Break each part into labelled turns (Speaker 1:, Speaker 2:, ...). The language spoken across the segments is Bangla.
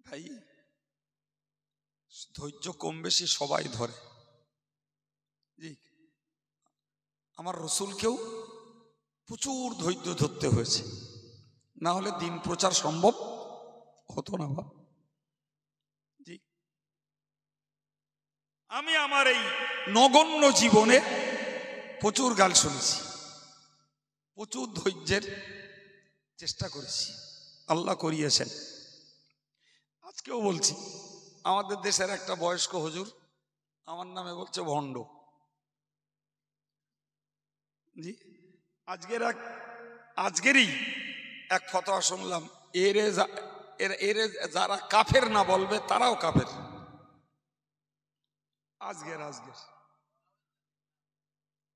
Speaker 1: ভাই ধৈর্য কম বেশি সবাই ধরে। জি, আমার রসুলকেও প্রচুর ধৈর্য ধরতে হয়েছে, না হলে দিন প্রচার সম্ভব হতো না। জি, আমি আমার এই নগণ্য জীবনে প্রচুর গাল শুনেছি, প্রচুর ধৈর্যের চেষ্টা করেছি, আল্লাহ করিয়েছেন। আজকেও বলছি, আমাদের দেশের একটা বয়স্ক হুজুর আমার নামে বলছে ভণ্ড। জি, আজকেরই এক ফতোয়া শুনলাম, এরে যারা কাফের না বলবে তারাও কাফের। আজকের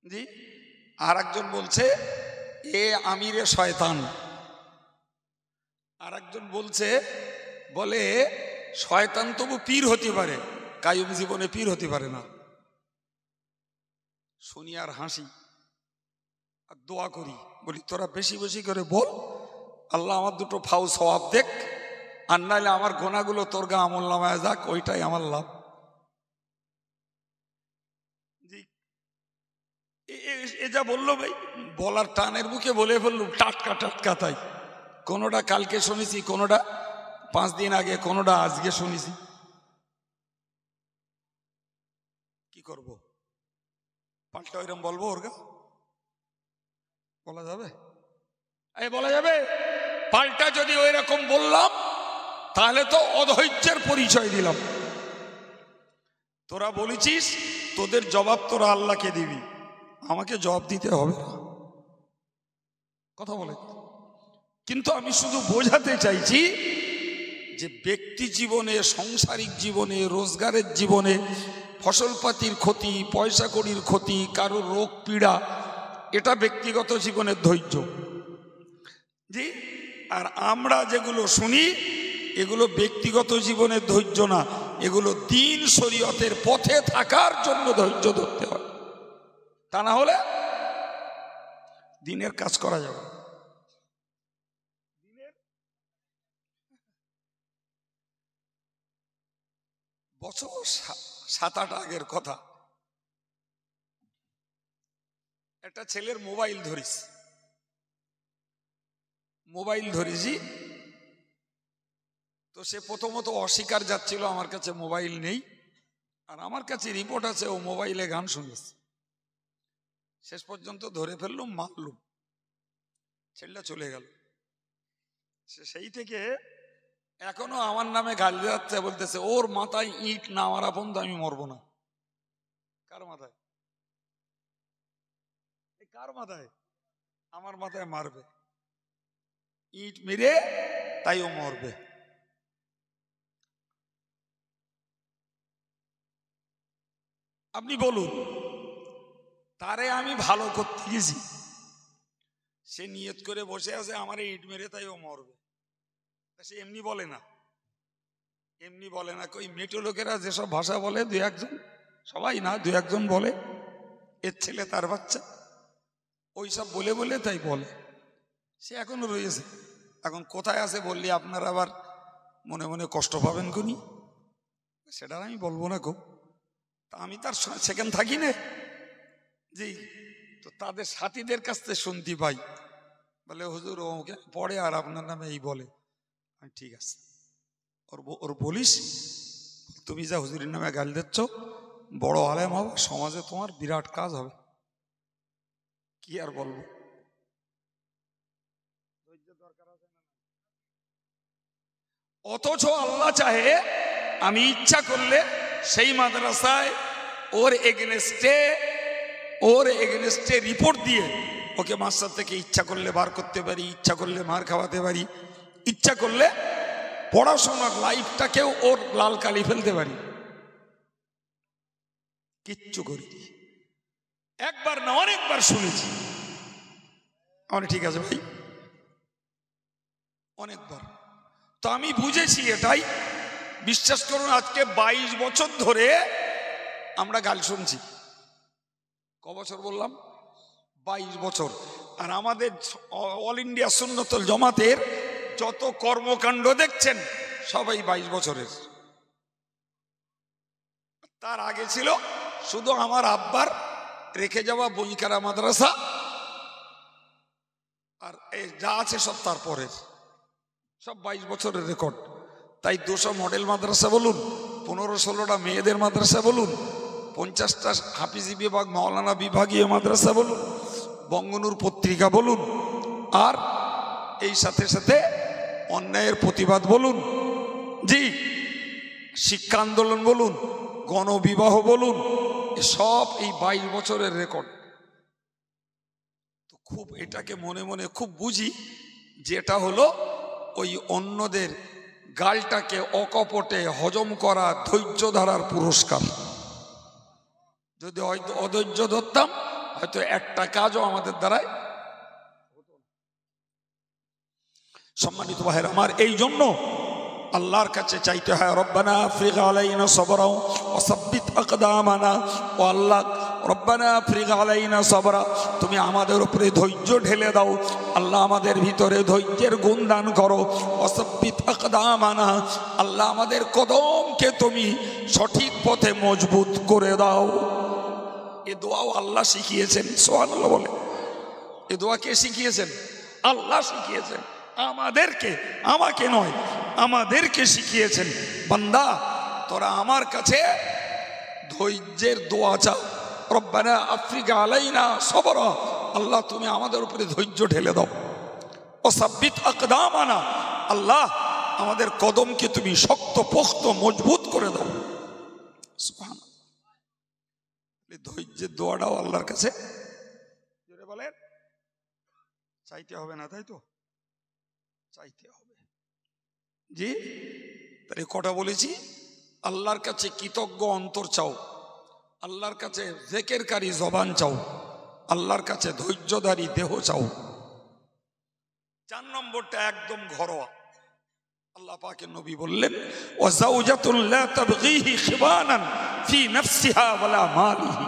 Speaker 1: জি, আর একজন বলছে এ আমিরে শয়তান। আর একজন বলছে, বলে শয়তান তবু পীর হতে পারে, কায়ুম জীবনে পীর হতে পারে না। শুনি আর হাসি আর দোয়া করি, বলি তোরা বেশি বেশি করে বল, আল্লাহ আমার দুটো ফাউ সওয়াব দেখ, আর নাইলে আমার গোনাগুলো তোর গা আমল নামায় যাক, ওইটাই আমার লাভ। জি, এ যা বললো ভাই, বলার টানের বুকে বলে ফেললুম, টাটকা টাটকা। তাই কোনোটা কালকে শুনেছি, কোনোটা 5 দিন আগে, কোনোটা আজকে শুনেছি। কি করব, পাল্টা ওইরকম বলবো? ওর গা বলা যাবে? বলা যাবে? পাল্টা যদি ওই রকম বললাম তাহলে তো অধৈর্যের পরিচয় দিলাম। তোরা বলেছিস তোদের জবাব তোরা আল্লাহকে দিবি, আমাকে জবাব দিতে হবে না, কথা বলে। কিন্তু আমি শুধু বোঝাতে চাইছি যে ব্যক্তি জীবনে, সাংসারিক জীবনে, রোজগারের জীবনে ফসলপাতির ক্ষতি, পয়সা কড়ির ক্ষতি, কারোর রোগ পীড়া, এটা ব্যক্তিগত জীবনের ধৈর্য। জি, আর আমরা যেগুলো শুনি এগুলো ব্যক্তিগত জীবনের ধৈর্য না, এগুলো দিন শরীয়তের পথে থাকার জন্য ধৈর্য ধরতে হয়। তা না হলে দিনের কাজ করা যাবে। বছর 7-8 আগের কথা, একটা ছেলের মোবাইল ধরেছি। তো সে প্রথমত অস্বীকার যাচ্ছিল, আমার কাছে মোবাইল নেই, আর আমার কাছে রিপোর্ট আছে ও মোবাইলে গান শুনেছে। শেষ পর্যন্ত ধরে ফেললুম, মারলুম, ছেলেটা চলে গেল। সেই থেকে এখনো আমার নামে গাল যাচ্ছে, বলতেছে ওর মাথায় ইট না মারা পর্যন্ত আমি মরবো না। কার মাথায়? কার মাথায়? আমার মাথায় মারবে, ইট মেরে তাইও মরবে। আপনি বলুন, তারে আমি ভালো করতে গেছি, সে নিয়ত করে বসে আছে আমার ইট মেরে তাইও মরবে। সে এমনি বলে না, কই মেটো লোকেরা যেসব ভাষা বলে, 2-1 জন, সবাই না, 2-1 জন বলে, এর ছেলে তার বাচ্চা, ওইসব বলে বলে তাই বলে। সে এখনো রয়েছে। এখন কোথায় আছে বললি আপনারা আবার মনে মনে কষ্ট পাবেন কোনি, সেটা আমি বলবো না গো। তা আমি তার সেখানে থাকি না। জি, তো তাদের সাথীদের কাছ থেকে শুনতে পাই, বলে হুজুর ওকে পড়ে আর আপনার নামে এই বলে। আমি ঠিক আছে, ওর বলিস, তুমি যা হুজুরের নামে গাল দিচ্ছ, বড় আলেম হবে, সমাজে তোমার বিরাট কাজ হবে। কি আর বলবো, অথচ আল্লাহ চাহে আমি ইচ্ছা করলে সেই মাদ্রাসায় ওর এগেনস্টে রিপোর্ট দিয়ে ওকে মাস্টার থেকে ইচ্ছা করলে বার করতে পারি, ইচ্ছা করলে মার খাওয়াতে পারি, ইচ্ছা করলে পড়াশোনার লাইফটাকেও ওর লাল কালি ফেলতে পারি। কিচ্ছু করিনি, একবার না অনেকবার শুনেছি। আমার ঠিক আছে ভাই, অনেকবার। তো আমি বুঝেছি এটাই, বিশ্বাস করুন আজকে 22 বছর ধরে আমরা গাল শুনছি। ক বছর বললাম? 22 বছর। আর আমাদের অল ইন্ডিয়া সুন্নতুল জামাতের যত কর্মকাণ্ড দেখছেন সবাই 22 বছরের। তার আগে ছিল শুধু আমার আব্বার রেখে যাওয়া বইকারা মাদ্রাসা, আর এই যা আছে সব তারপরের, সব 22 বছরের রেকর্ড। তাই 200 মডেল মাদ্রাসা বলুন, 15-16টা মেয়েদের মাদ্রাসা বলুন, 50টা হাফিজি বিভাগ মাওলানা বিভাগীয় মাদ্রাসা বলুন, বঙ্গনূর পত্রিকা বলুন, আর এই সাথে সাথে অন্যায়ের প্রতিবাদ বলুন, জি শিক্ষা আন্দোলন বলুন, গণবিবাহ বলুন, সব এই 22 বছরের রেকর্ড। তো খুব এটাকে মনে মনে খুব বুঝি, যেটা হলো ওই অন্যদের গালটাকে অকপটে হজম করা ধৈর্য ধরার পুরস্কার। যদি অধৈর্য ধরতাম হয়তো একটা কাজও আমাদের দ্বারাই। সম্মানিত ভাইরা আমার, এই জন্য আল্লাহর কাছে চাইতে হয়, রব্বানা আফরিগ আলাইনা সাবরা ওয়া সাব্বিত আকদামানা। ও আল্লাহ, রব্বানা আফরিগ আলাইনা সাবরা, তুমি আমাদের উপরে ধৈর্য ঢেলে দাও। আল্লাহ আমাদের ভিতরে ধৈর্যের গুণ দান করো। ওয়া সাব্বিত আকদামানা, আল্লাহ আমাদের কদমকে তুমি সঠিক পথে মজবুত করে দাও। এ দোয়াও আল্লাহ শিখিয়েছেন, সুবহানাল্লাহ বলে। এ দোয়া কে শিখিয়েছেন? আল্লাহ শিখিয়েছেন আমাদেরকে, আমাকে নয়, আমাদেরকে শিখিয়েছেন। বান্দা তোরা আমার কাছে ধৈর্যের দোয়া চা, রব্বানা আফরিগ আলাইনা সাবরা, আল্লাহ তুমি আমাদের উপরে ধৈর্য ঢেলে দাও। ও সাব্বিত আকদামানা, আল্লাহ আমাদের কদমকে তুমি শক্ত পোক্ত মজবুত করে দাও। সুবহানাল্লাহ। ধৈর্যের দোয়াটাও আল্লাহর কাছে জোরে বলেন চাইতে হবে না, তাই তো? চাইতে হবে, জি। তাই কটা বলেছি, আল্লাহর কাছে কৃতজ্ঞ অন্তর চাও, আল্লাহর কাছে জিকিরকারী জবান চাও, আল্লাহর কাছে ধৈর্যধারী দেহ চাও। 4 নম্বরটা একদম ঘরোয়া। আল্লাহ পাকের নবী বললেন, ওয়া যাওজাতুন লা তাবগীহি খিবানান ফি নাফসিহা ওয়ালা মালিহি,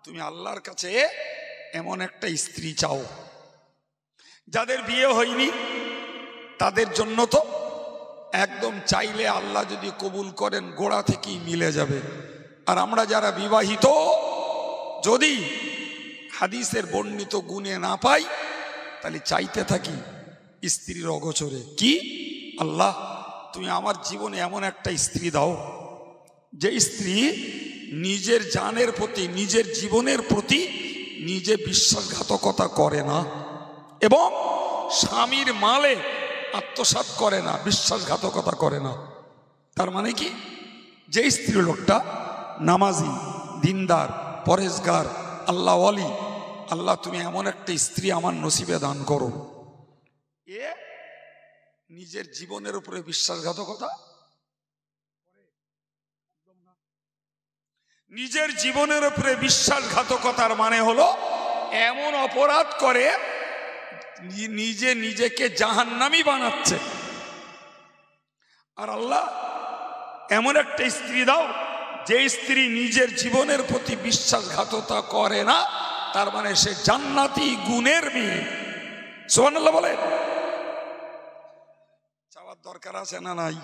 Speaker 1: তুমি আল্লাহর কাছে এমন একটা স্ত্রী চাও, যাদের বিয়ে হয়নি তাদের জন্য তো একদম চাইলে আল্লাহ যদি কবুল করেন গোড়া থেকেই মিলে যাবে। আর আমরা যারা বিবাহিত, যদি হাদিসের বর্ণিত গুণে না পাই, তাহলে চাইতে থাকি স্ত্রীর অগোচরে, কি আল্লাহ তুমি আমার জীবনে এমন একটা স্ত্রী দাও, যে স্ত্রী নিজের জানের প্রতি, নিজের জীবনের প্রতি নিজে বিশ্বাসঘাতকতা করে না, এবং স্বামীর মালে আত্মসাৎ করে না, বিশ্বাসঘাতকতা করে না। তার মানে কি, যে স্ত্রী লোকটা নামাজি, দিনদার, পরেজগার, আল্লাহ ওয়ালি, আল্লাহ তুমি এমন একটা স্ত্রী আমার নসিবে দান করো, এ নিজের জীবনের উপরে বিশ্বাসঘাতকতা, নিজের জীবনের উপরে বিশ্বাসঘাতকতার মানে হলো এমন অপরাধ করে নিজে নিজেকে জাহান্নামী বানাচ্ছে। আর আল্লাহ এমন একটা স্ত্রী দাও, যে স্ত্রী নিজের জীবনের প্রতি বিশ্বাসঘাতকতা করে না, তার মানে সে জান্নাতি গুণের মেয়ে। সুবহানাল্লাহ বলে। চাওয়ার দরকার আছে না নাই?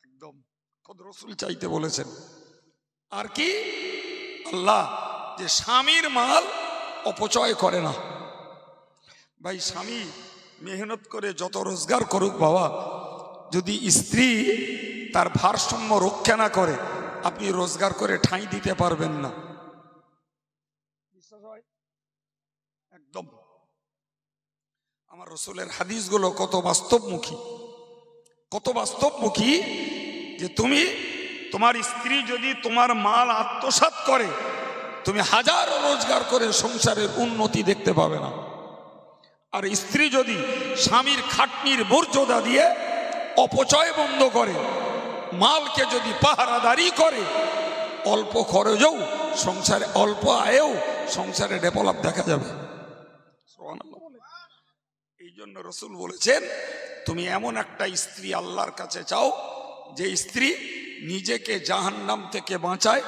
Speaker 1: একদম খোদ রাসূল চাইতে বলেছেন। আর কি, আল্লাহ যে স্বামীর মাল অপচয় করে না। ভাই স্বামী মেহনত করে যত রোজগার করুক বাবা, যদি স্ত্রী তার ভারসাম্য রক্ষা না করে, আপনি রোজগার করে ঠাঁই দিতে পারবেন না। বিশ্বাস হয়? একদম। আমার রাসূলের হাদিসগুলো কত বাস্তবমুখী, কত বাস্তবমুখী, যে তুমি তোমার স্ত্রী যদি তোমার মাল আত্মসাৎ করে, তুমি হাজারো রোজগার করে সংসারের উন্নতি দেখতে পাবে না। আর স্ত্রী যদি স্বামীর খাটনির মর্যাদা দিয়ে অপচয় বন্ধ করে, মালকে যদি পাহারাদারি করে, অল্প খরচেও সংসারে, অল্প আয়েও সংসারে ডেভেলপ দেখা যাবে। এই জন্য রাসূল বলেছেন, তুমি এমন একটা স্ত্রী আল্লাহর কাছে চাও, যে স্ত্রী নিজেকে জাহান্নাম থেকে বাঁচায়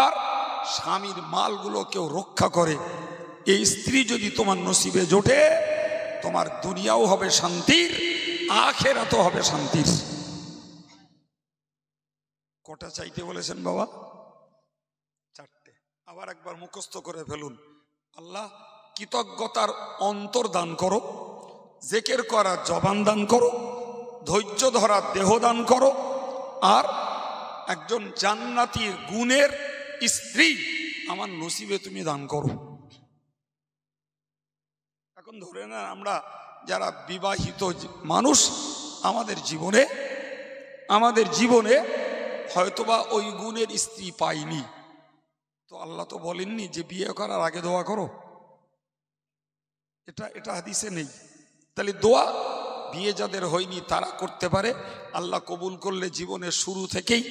Speaker 1: আর স্বামীর মালগুলোকেও রক্ষা করে। এই স্ত্রী যদি তোমার নসিবে জোটে, তোমার দুনিয়াও হবে শান্তির, আখিরাত হবে শান্তির। কটা চাইতে বলেছেন বাবা? চারটে। আবার একবার মুখস্থ করে ফেলুন। আল্লাহ কৃতজ্ঞতার অন্তর দান করো, জিকির করার জবান দান করো, ধৈর্য ধরার দেহ দান করো, আর একজন জান্নাতীর গুণের স্ত্রী আমার নসিবে তুমি দান করো। এখন ধরে না আমরা যারা বিবাহিত মানুষ, আমাদের জীবনে হয়তোবা ওই গুণের স্ত্রী পাইনি, তো আল্লাহ তো বলেননি যে বিয়ে করার আগে দোয়া করো, এটা হাদিসে নেই। তাহলে দোয়া বিয়ে যাদের হয়নি তারা করতে পারে, আল্লাহ কবুল করলে জীবনের শুরু থেকেই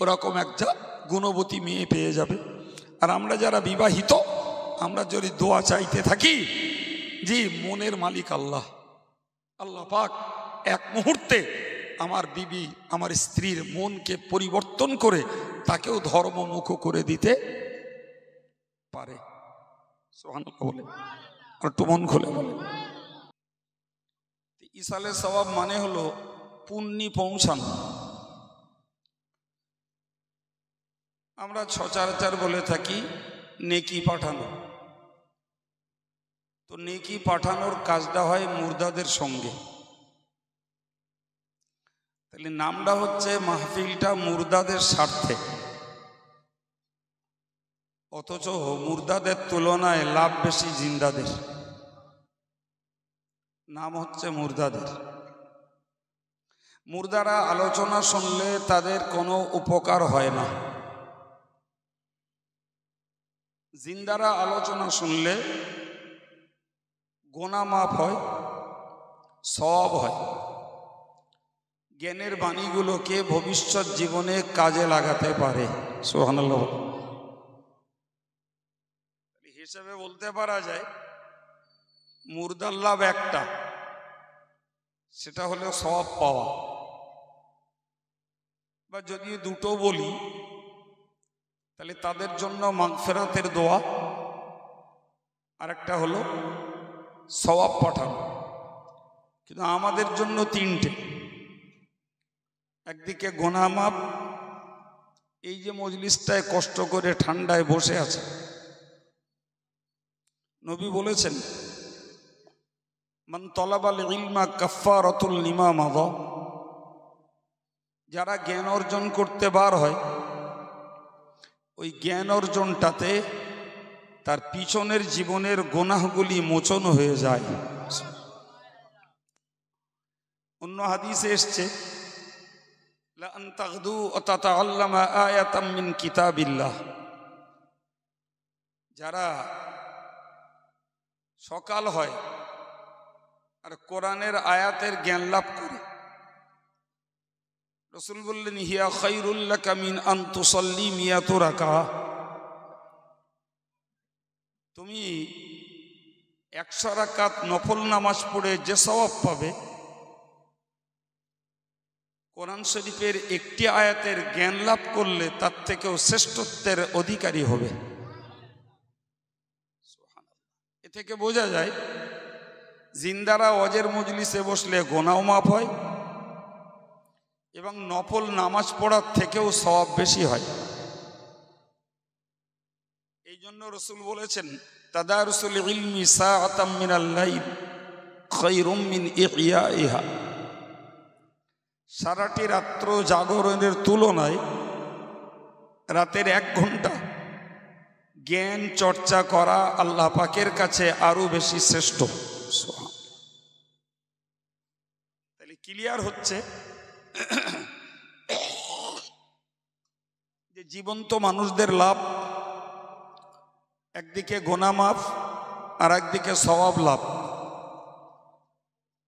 Speaker 1: ওরকম একটা গুণবতী মেয়ে পেয়ে যাবে। আর আমরা যারা বিবাহিত, আমরা যদি দোয়া চাইতে থাকি, জি মনের মালিক আল্লাহ, আল্লাহ পাক এক মুহূর্তে আমার বিবি, আমার স্ত্রীর মনকে পরিবর্তন করে তাকেও ধর্মমুখ করে দিতে পারে। সুবহানাল্লাহ বলে, আর একটু মন খুলে বলে। ইসালে সওয়াব মানে হলো পুণ্যি পৌঁছানো। আমরা সচরাচর বলে থাকি নেকি পাঠানো, তো নেকি পাঠানোর কাজটা হয় মুর্দাদের সঙ্গে। তাহলে নামটা হচ্ছে মাহফিলটা মুর্দাদের স্বার্থে, অথচ মুর্দাদের তুলনায় লাভ বেশি জিন্দাদের। নাম হচ্ছে মুর্দাদের। মুর্দারা আলোচনা শুনলে তাদের কোনো উপকার হয় না, জিন্দারা আলোচনা শুনলে গুনাহ মাফ হয়, সওয়াব হয়, জ্ঞানের বাণীগুলোকে ভবিষ্যৎ জীবনে কাজে লাগাতে পারে। সুবহানাল্লাহ। হিসেবে বলতে পারা যায় মুর্দার লাভ একটা, সেটা হলো সওয়াব পাওয়া, বা যদি দুটো বলি তাহলে তাদের জন্য মাগফিরাতের দোয়া, আর একটা হলো সওয়াব পাঠানো। কিন্তু আমাদের জন্য তিনটে। একদিকে গুনাহ মাফ, এই যে মজলিসটায় কষ্ট করে ঠান্ডায় বসে আছে, নবী বলেছেন মান তলাবাল ইলমা কাফফারাতুল লিমা মাযা, যারা জ্ঞান অর্জন করতে বার হয়, ওই জ্ঞান অর্জনটাতে তার পিছনের জীবনের গুনাহগুলি মোচন হয়ে যায়। অন্য হাদিসে এসছে লা আন তাগদু ওয়া তাতাআল্লামা আয়াতাম মিন কিতাবিল্লাহ, যারা সকাল হয় আর কোরআনের আয়াতের জ্ঞান লাভ করে, রাসূল বললেন হিয়া খায়রুল লাকা মিন আন তুসাল্লি মিয়াতু রাকাআহ, তুমি 100 রাকাত নফল নামাজ পড়ে যে সওয়াব পাবে, কোরআন শরীফের একটি আয়াতের জ্ঞান লাভ করলে তার থেকেও শ্রেষ্ঠত্বের অধিকারী হবে। এ থেকে বোঝা যায় জিন্দারা ওয়াজের মজলিসে বসলে গুনাহ মাফ হয় এবং নফল নামাজ পড়ার থেকেও সওয়াব বেশি হয়। এই জন্য রাসূল বলেছেন তাদারুসুল ইলমি সাআতাম মিনাল লাইল খায়রুম মিন ইহইয়াইহা, সারাটি রাত্র জাগরণের তুলনায় রাতের 1 ঘন্টা জ্ঞান চর্চা করা আল্লাহ পাকের কাছে আরো বেশি শ্রেষ্ঠ। তাহলে ক্লিয়ার হচ্ছে যে জীবন্ত মানুষদের লাভ, একদিকে গুনাহ মাফ, আর একদিকে সওয়াব লাভ,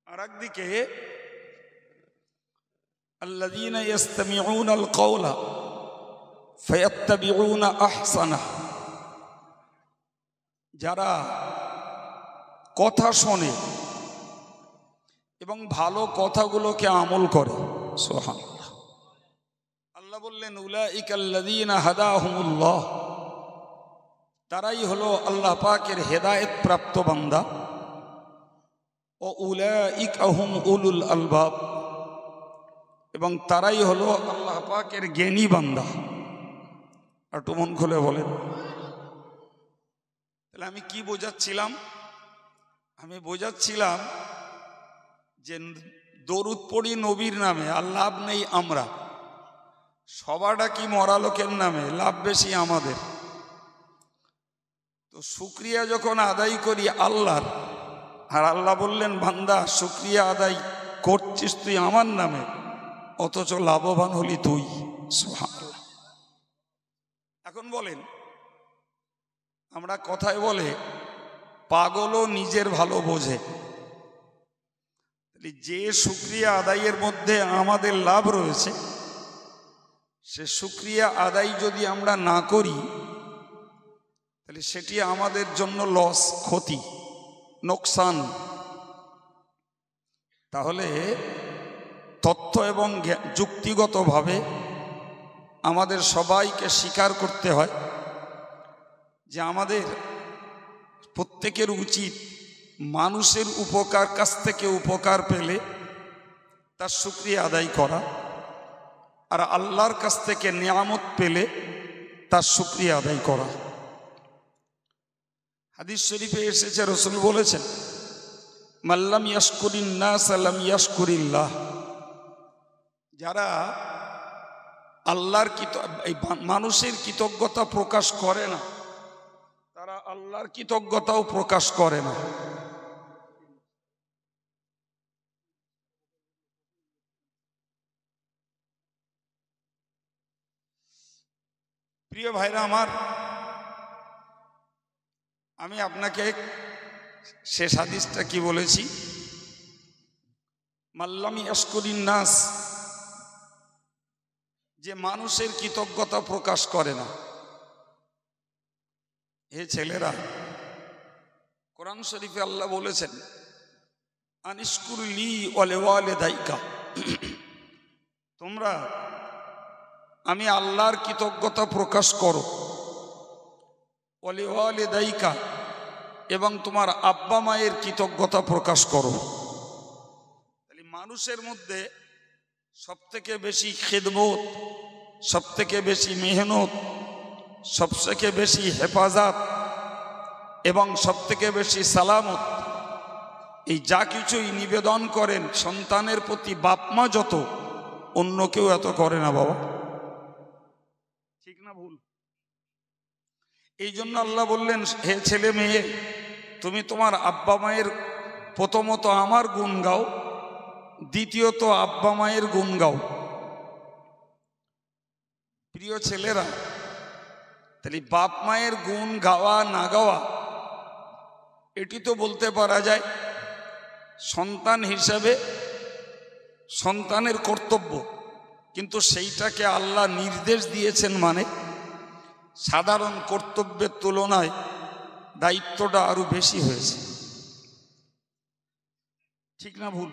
Speaker 1: আর একদিকে আল্লাযীনা ইসতামিউনাল কওলা ফায়াত্তাবিউনা আহসানাহ, যারা কথা শোনে এবং ভালো কথাগুলোকে আমল করে। সুবহানাল্লাহ। আল্লাহ বললেন উলাইকাল্লাযীনা হাদাহুমুল্লাহ, তারাই হলো আল্লাহ পাকের হেদায়েত প্রাপ্ত বান্দা। ও উলাইকা হুম উলুল আলবাব, এবং তারাই হলো আল্লাহ পাকের জ্ঞানী বান্দা। একটু মন খুলে বলেন। তাহলে আমি কি বোঝাচ্ছিলাম? আমি বোঝাচ্ছিলাম যে দরুদ পড়ি নবীর নামে, আর লাভ নেই আমরা। সবাটা কি মরা লোকের নামে, লাভ বেশি আমাদের। তো শুকরিয়া যখন আদায় করি আল্লাহর, আর আল্লাহ বললেন বান্দা শুকরিয়া আদায় করছিস তুই আমার নামে, অথচ লাভবান হলি তুই। সুবহানাল্লাহ। এখন বলেন, আমরা কথায় বলে পাগলও নিজের ভালো বোঝে। যে শুকরিয়া আদায়ের মধ্যে আমাদের লাভ রয়েছে, সে শুকরিয়া আদায় যদি আমরা না করি, তাহলে সেটি আমাদের জন্য লস, ক্ষতি, নোকসান। তাহলে তথ্য এবং যুক্তিগতভাবে আমাদের সবাইকে স্বীকার করতে হয় যে আমাদের প্রত্যেকের উচিত মানুষের উপকার কাছ থেকে উপকার পেলে তার শুকরিয়া আদায় করা, আর আল্লাহর কাছ থেকে নিয়ামত পেলে তার শুকরিয়া আদায় করা। হাদিস শরীফে এসেছে, রাসূল বলেছেন, মাল্লাম ইয়াশকুরিন নাস লাম ইয়াশকুরিল্লাহ। যারা আল্লাহর মানুষের কৃতজ্ঞতা প্রকাশ করে না, তারা আল্লাহর কৃতজ্ঞতাও প্রকাশ করে না। প্রিয় ভাইরা আমার, আমি আপনাকে শেষ হাদিসটা কি বলেছি? মাল্লাম ইয়াশকুরিন নাস, যে মানুষের কৃতজ্ঞতা প্রকাশ করে না। হে ছেলেরা, কোরআন শরীফে আল্লাহ বলেছেন, আনিশকুর লি ওয়ালিদাইকা, তোমরা আমি আল্লাহর কৃতজ্ঞতা প্রকাশ করো, ওয়ালিদাইকা, এবং তোমার আব্বা মায়ের কৃতজ্ঞতা প্রকাশ করো। তাহলে মানুষের মধ্যে সবথেকে বেশি খিদমত, সবথেকে বেশি মেহনত, সবথেকে বেশি হেফাজত এবং সবথেকে বেশি সালামত, এই যা কিছুই নিবেদন করেন সন্তানের প্রতি বাপ মা যত, অন্য কেউ এত করে না বাবা। ঠিক না ভুল? এই জন্য আল্লাহ বললেন, হে ছেলে মেয়ে, তুমি তোমার আব্বা মায়ের প্রথমত আমার গুণ গাও, দ্বিতীয়ত আব্বা মায়ের গুণ গাও। প্রিয় ছেলেরা, তাহলে বাপ মায়ের গুণ গাওয়া না গাওয়া, এটি তো বলতে পারা যায় সন্তান হিসাবে সন্তানের কর্তব্য, কিন্তু সেইটাকে আল্লাহ নির্দেশ দিয়েছেন, মানে সাধারণ কর্তব্যের তুলনায় দায়িত্বটা আরো বেশি হয়েছে। ঠিক না ভুল?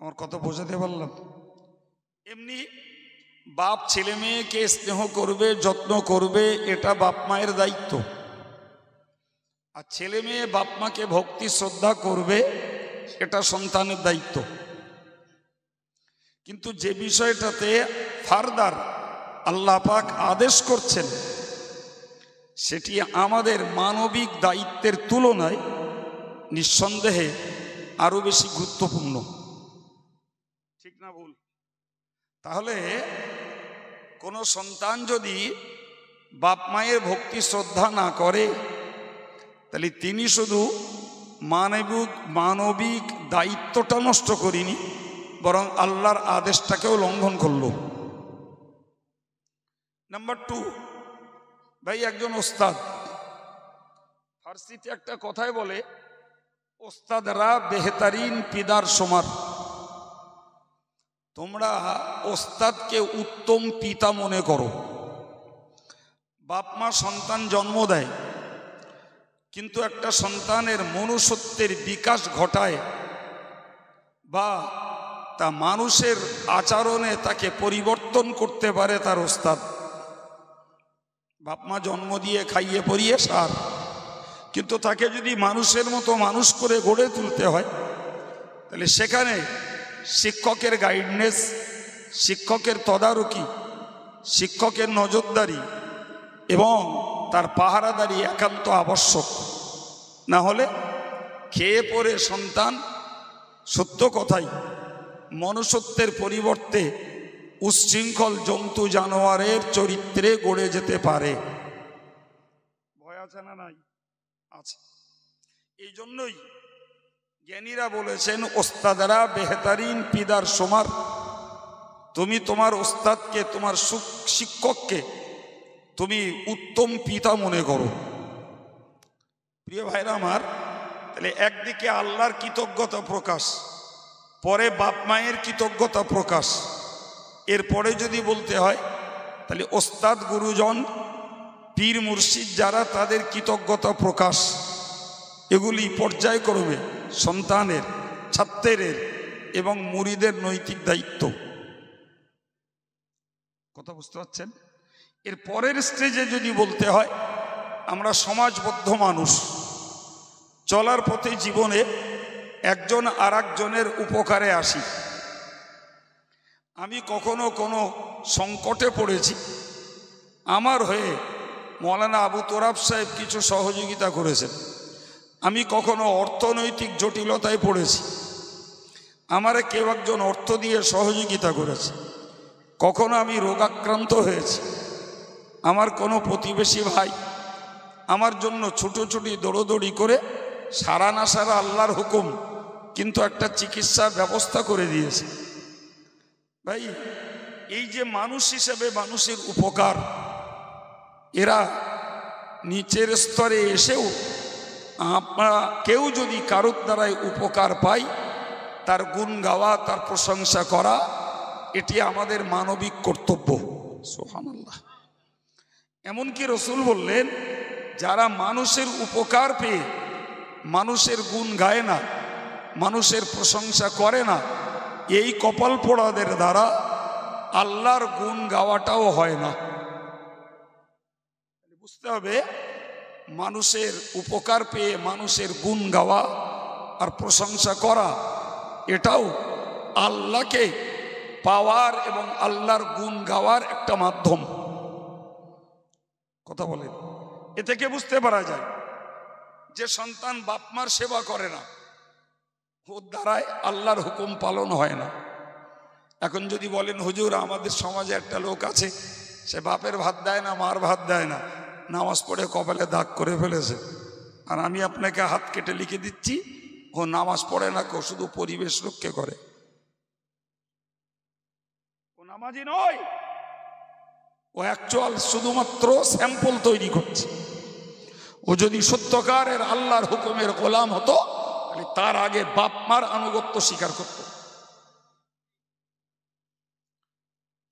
Speaker 1: আমার কথা বোঝাতে পারলাম? এমনি বাপ ছেলে মেয়েকে স্নেহ করবে, যত্ন করবে, এটা বাপ মায়ের দায়িত্ব। আর ছেলে মেয়ে বাপ মাকে ভক্তি শ্রদ্ধা করবে, এটা সন্তানের দায়িত্ব। কিন্তু যে বিষয়টাতে ফার্দার আল্লাহ পাক আদেশ করছেন, সেটি আমাদের মানবিক দায়িত্বের তুলনায় নিঃসন্দেহে আরো বেশি গুরুত্বপূর্ণ। ঠিক না ভুল? তাহলে কোনো সন্তান যদি বাপ মায়ের ভক্তি শ্রদ্ধা না করে, তাহলে তিনি শুধু মানবিক দায়িত্বটা নষ্ট করেনি, বরং আল্লাহর আদেশটাকেও লঙ্ঘন করল। নাম্বার 2, ভাই একজন ওস্তাদ, ফার্সিতে একটা কথায় বলে, ওস্তাদরা বেহতারিন পিদার সমান। তোমরা ওস্তাদকে উত্তম পিতা মনে করো। বাপ মা সন্তান জন্ম দেয়, কিন্তু একটা সন্তানের মনুষ্যত্বের বিকাশ ঘটায় বা তা মানুষের আচরণে তাকে পরিবর্তন করতে পারে তার ওস্তাদ। বাপ মা জন্ম দিয়ে খাইয়ে পরিয়ে সার, কিন্তু তাকে যদি মানুষের মতো মানুষ করে গড়ে তুলতে হয়, তাহলে সেখানে শিক্ষকের গাইডনেস, শিক্ষকের তদারকি, শিক্ষকের নজরদারি এবং তার পাহারাদারি একান্ত আবশ্যক। না হলে খেয়ে পড়ে সন্তান সত্য কথাই মনুষ্যত্বের পরিবর্তে উচ্ছৃঙ্খল জন্তু জানোয়ারের চরিত্রে গড়ে যেতে পারে। ভয় আছে না নাই? আছে। এই জন্যই জ্ঞানীরা বলেছেন, ওস্তাদারা বেহতারিন পিদার সোমার। তুমি তোমার ওস্তাদকে, তোমার শিক্ষককে তুমি উত্তম পিতা মনে করো। প্রিয় ভাইরা আমার, তাহলে একদিকে আল্লাহর কৃতজ্ঞতা প্রকাশ, পরে বাপ মায়ের কৃতজ্ঞতা প্রকাশ, এরপরে যদি বলতে হয় তাহলে ওস্তাদ গুরুজন পীর মুর্শিদ যারা, তাদের কৃতজ্ঞতা প্রকাশ। এগুলি পর্যায়ক্রমে সন্তানের, ছাত্রের এবং মুরিদের নৈতিক দায়িত্ব। কথা বুঝতে পারছেন? এর পরের স্টেজে যদি বলতে হয়, আমরা সমাজবদ্ধ মানুষ, চলার পথে জীবনে একজন আর একজনের উপকারে আসি। আমি কখনো কোনো সংকটে পড়েছি, আমার হয়ে মৌলানা আবু তোরাব সাহেব কিছু সহযোগিতা করেছেন। আমি কখনো অর্থনৈতিক জটিলতায় পড়েছি, আমারে কেউ একজন অর্থ দিয়ে সহযোগিতা করেছে। কখনো আমি রোগাক্রান্ত হয়েছি, আমার কোনো প্রতিবেশী ভাই আমার জন্য ছুটোছুটি দৌড়োদৌড়ি করে সারা না সারা আল্লাহর হুকুম, কিন্তু একটা চিকিৎসার ব্যবস্থা করে দিয়েছে। ভাই, এই যে মানুষ হিসেবে মানুষের উপকার, এরা নিচের স্তরে এসেও আমরা কেউ যদি কারোর দ্বারাই উপকার পাই, তার গুণ গাওয়া, তার প্রশংসা করা, এটি আমাদের মানবিক কর্তব্য। সুবহানাল্লাহ। এমনকি রসুল বললেন, যারা মানুষের উপকার পেয়ে মানুষের গুণ গায় না, মানুষের প্রশংসা করে না, এই কপাল পোড়াদের দ্বারা আল্লাহর গুণ গাওয়াটাও হয় না। বুঝতে হবে, মানুষের উপকার পেয়ে মানুষের গুণ গাওয়া আর প্রশংসা করা, এটাও আল্লাহকে পাওয়ার এবং আল্লাহর গুণ গাওয়ার একটা মাধ্যম। কথা বলেন? এ থেকে বুঝতে পারা যায় যে সন্তান বাপমার সেবা করে না, ওর দ্বারায় আল্লাহর হুকুম পালন হয় না। এখন যদি বলেন, হুজুর আমাদের সমাজে একটা লোক আছে, সে বাপের ভাত দেয় না, মার ভাত দেয় না, নামাজ পড়ে কপালে দাগ করে ফেলেছে, আর আমি আপনাকে হাত কেটে লিখে দিচ্ছি ও নামাজ পড়ে না, কেউ শুধু পরিবেশ রক্ষা করে, ও নামাজি নয়, ও অ্যাকচুয়াল শুধুমাত্র স্যাম্পল তৈরি করছে। ও যদি সত্যকারের আল্লাহর হুকুমের গোলাম হতো, তাহলে তার আগে বাপ মার আনুগত্য স্বীকার করত।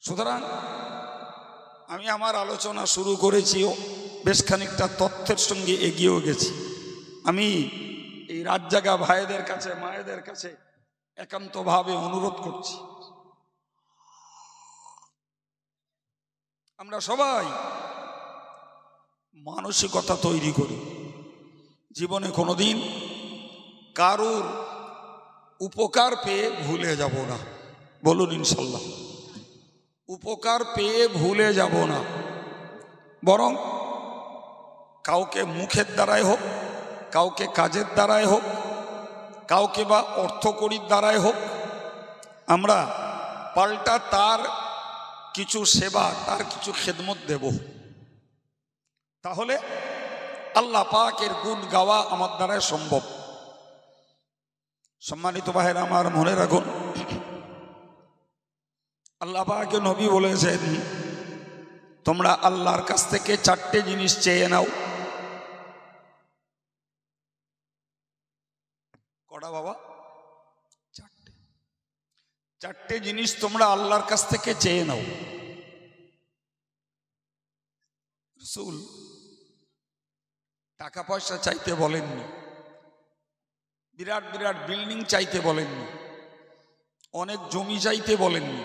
Speaker 1: সুতরাং আমি আমার আলোচনা শুরু করেছি, বেশ খানিকটা তথ্যের সঙ্গে এগিয়েও গেছি। আমি এই রাত জাগা ভাইদের কাছে, মায়েদের কাছে একান্তভাবে অনুরোধ করছি, আমরা সবাই মানসিকতা তৈরি করি, জীবনে কোনোদিন কারুর উপকার পেয়ে ভুলে যাব না। বলুন ইনশাল্লাহ। উপকার পেয়ে ভুলে যাব না, বরং কাউকে মুখের দ্বারাই হোক, কাউকে কাজের দ্বারাই হোক, কাউকে বা অর্থকড়ির দ্বারাই হোক, আমরা পাল্টা তার কিছু সেবা, তার কিছু খেদমত দেব। তাহলে আল্লাহ পাকের গুণ গাওয়া আমার দ্বারাই সম্ভব। সম্মানিত ভাইরা আমার, মনে রাখুন, আল্লাহ পাকের নবী বলেছেন, তোমরা আল্লাহর কাছ থেকে 4টে জিনিস চেয়ে নাও। কটা বাবা? 4টে। 4টে জিনিস তোমরা আল্লাহর কাছ থেকে চেয়ে নাও। রাসূল টাকা পয়সা চাইতে বলেননি, বিরাট বিরাট বিল্ডিং চাইতে বলেননি, অনেক জমি চাইতে বলেননি।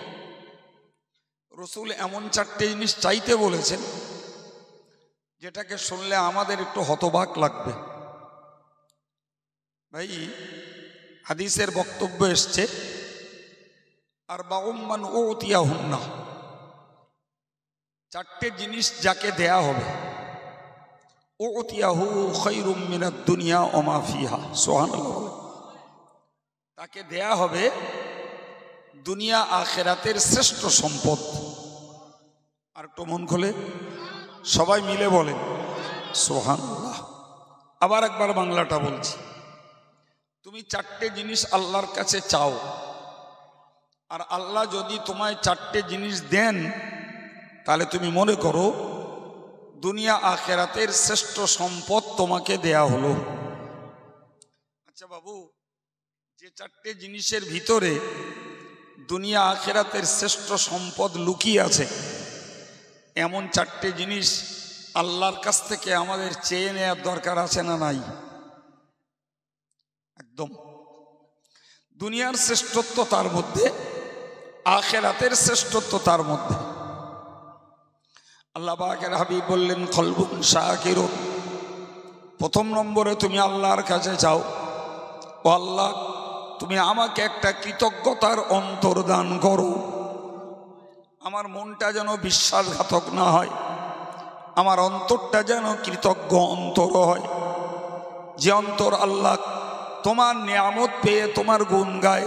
Speaker 1: রাসূল এমন 4টে জিনিস চাইতে বলেছেন যেটাকে শুনলে আমাদের একটু হতবাক লাগবে। ভাই হাদিসের বক্তব্য এসছে আর বাউম্মান উতিয়া হুন্না, চারটে জিনিস যাকে দেয়া হবে, উতিয়াহু খায়রুম মিনাদ দুনিয়া ওয়া মা ফিহা, সুবহানাল্লাহ, তাকে দেয়া হবে দুনিয়া আখিরাতের শ্রেষ্ঠ সম্পদ। আর একটু মন খুলে সবাই মিলে বলেন সুবহানাল্লাহ। আবার একবার বাংলাটা বলছি, তুমি চারটে জিনিস আল্লাহর কাছে চাও, আর আল্লাহ যদি তোমায় চারটে জিনিস দেন, তাহলে তুমি মনে করো দুনিয়া আখিরাতের শ্রেষ্ঠ সম্পদ তোমাকে দেয়া হলো। আচ্ছা বাবু, যে চারটে জিনিসের ভিতরে দুনিয়া আখিরাতের শ্রেষ্ঠ সম্পদ লুকিয়ে আছে, এমন চারটে জিনিস আল্লাহর কাছ থেকে আমাদের চেয়ে নেওয়ার দরকার আছে না নাই? একদম। দুনিয়ার শ্রেষ্ঠত্ব তার মধ্যে, আখিরাতের শ্রেষ্ঠত্ব তার মধ্যে। আল্লাহ পাকের হাবিব বললেন কলবুন শাকিরুন, প্রথম নম্বরে তুমি আল্লাহর কাছে চাও, ও আল্লাহ তুমি আমাকে একটা কৃতজ্ঞতার অন্তর দান করো, আমার মনটা যেন বিশ্বাসঘাতক না হয়, আমার অন্তরটা যেন কৃতজ্ঞ অন্তর হয়, যে অন্তর আল্লাহ তোমার নিয়ামত পেয়ে তোমার গুণ গায়,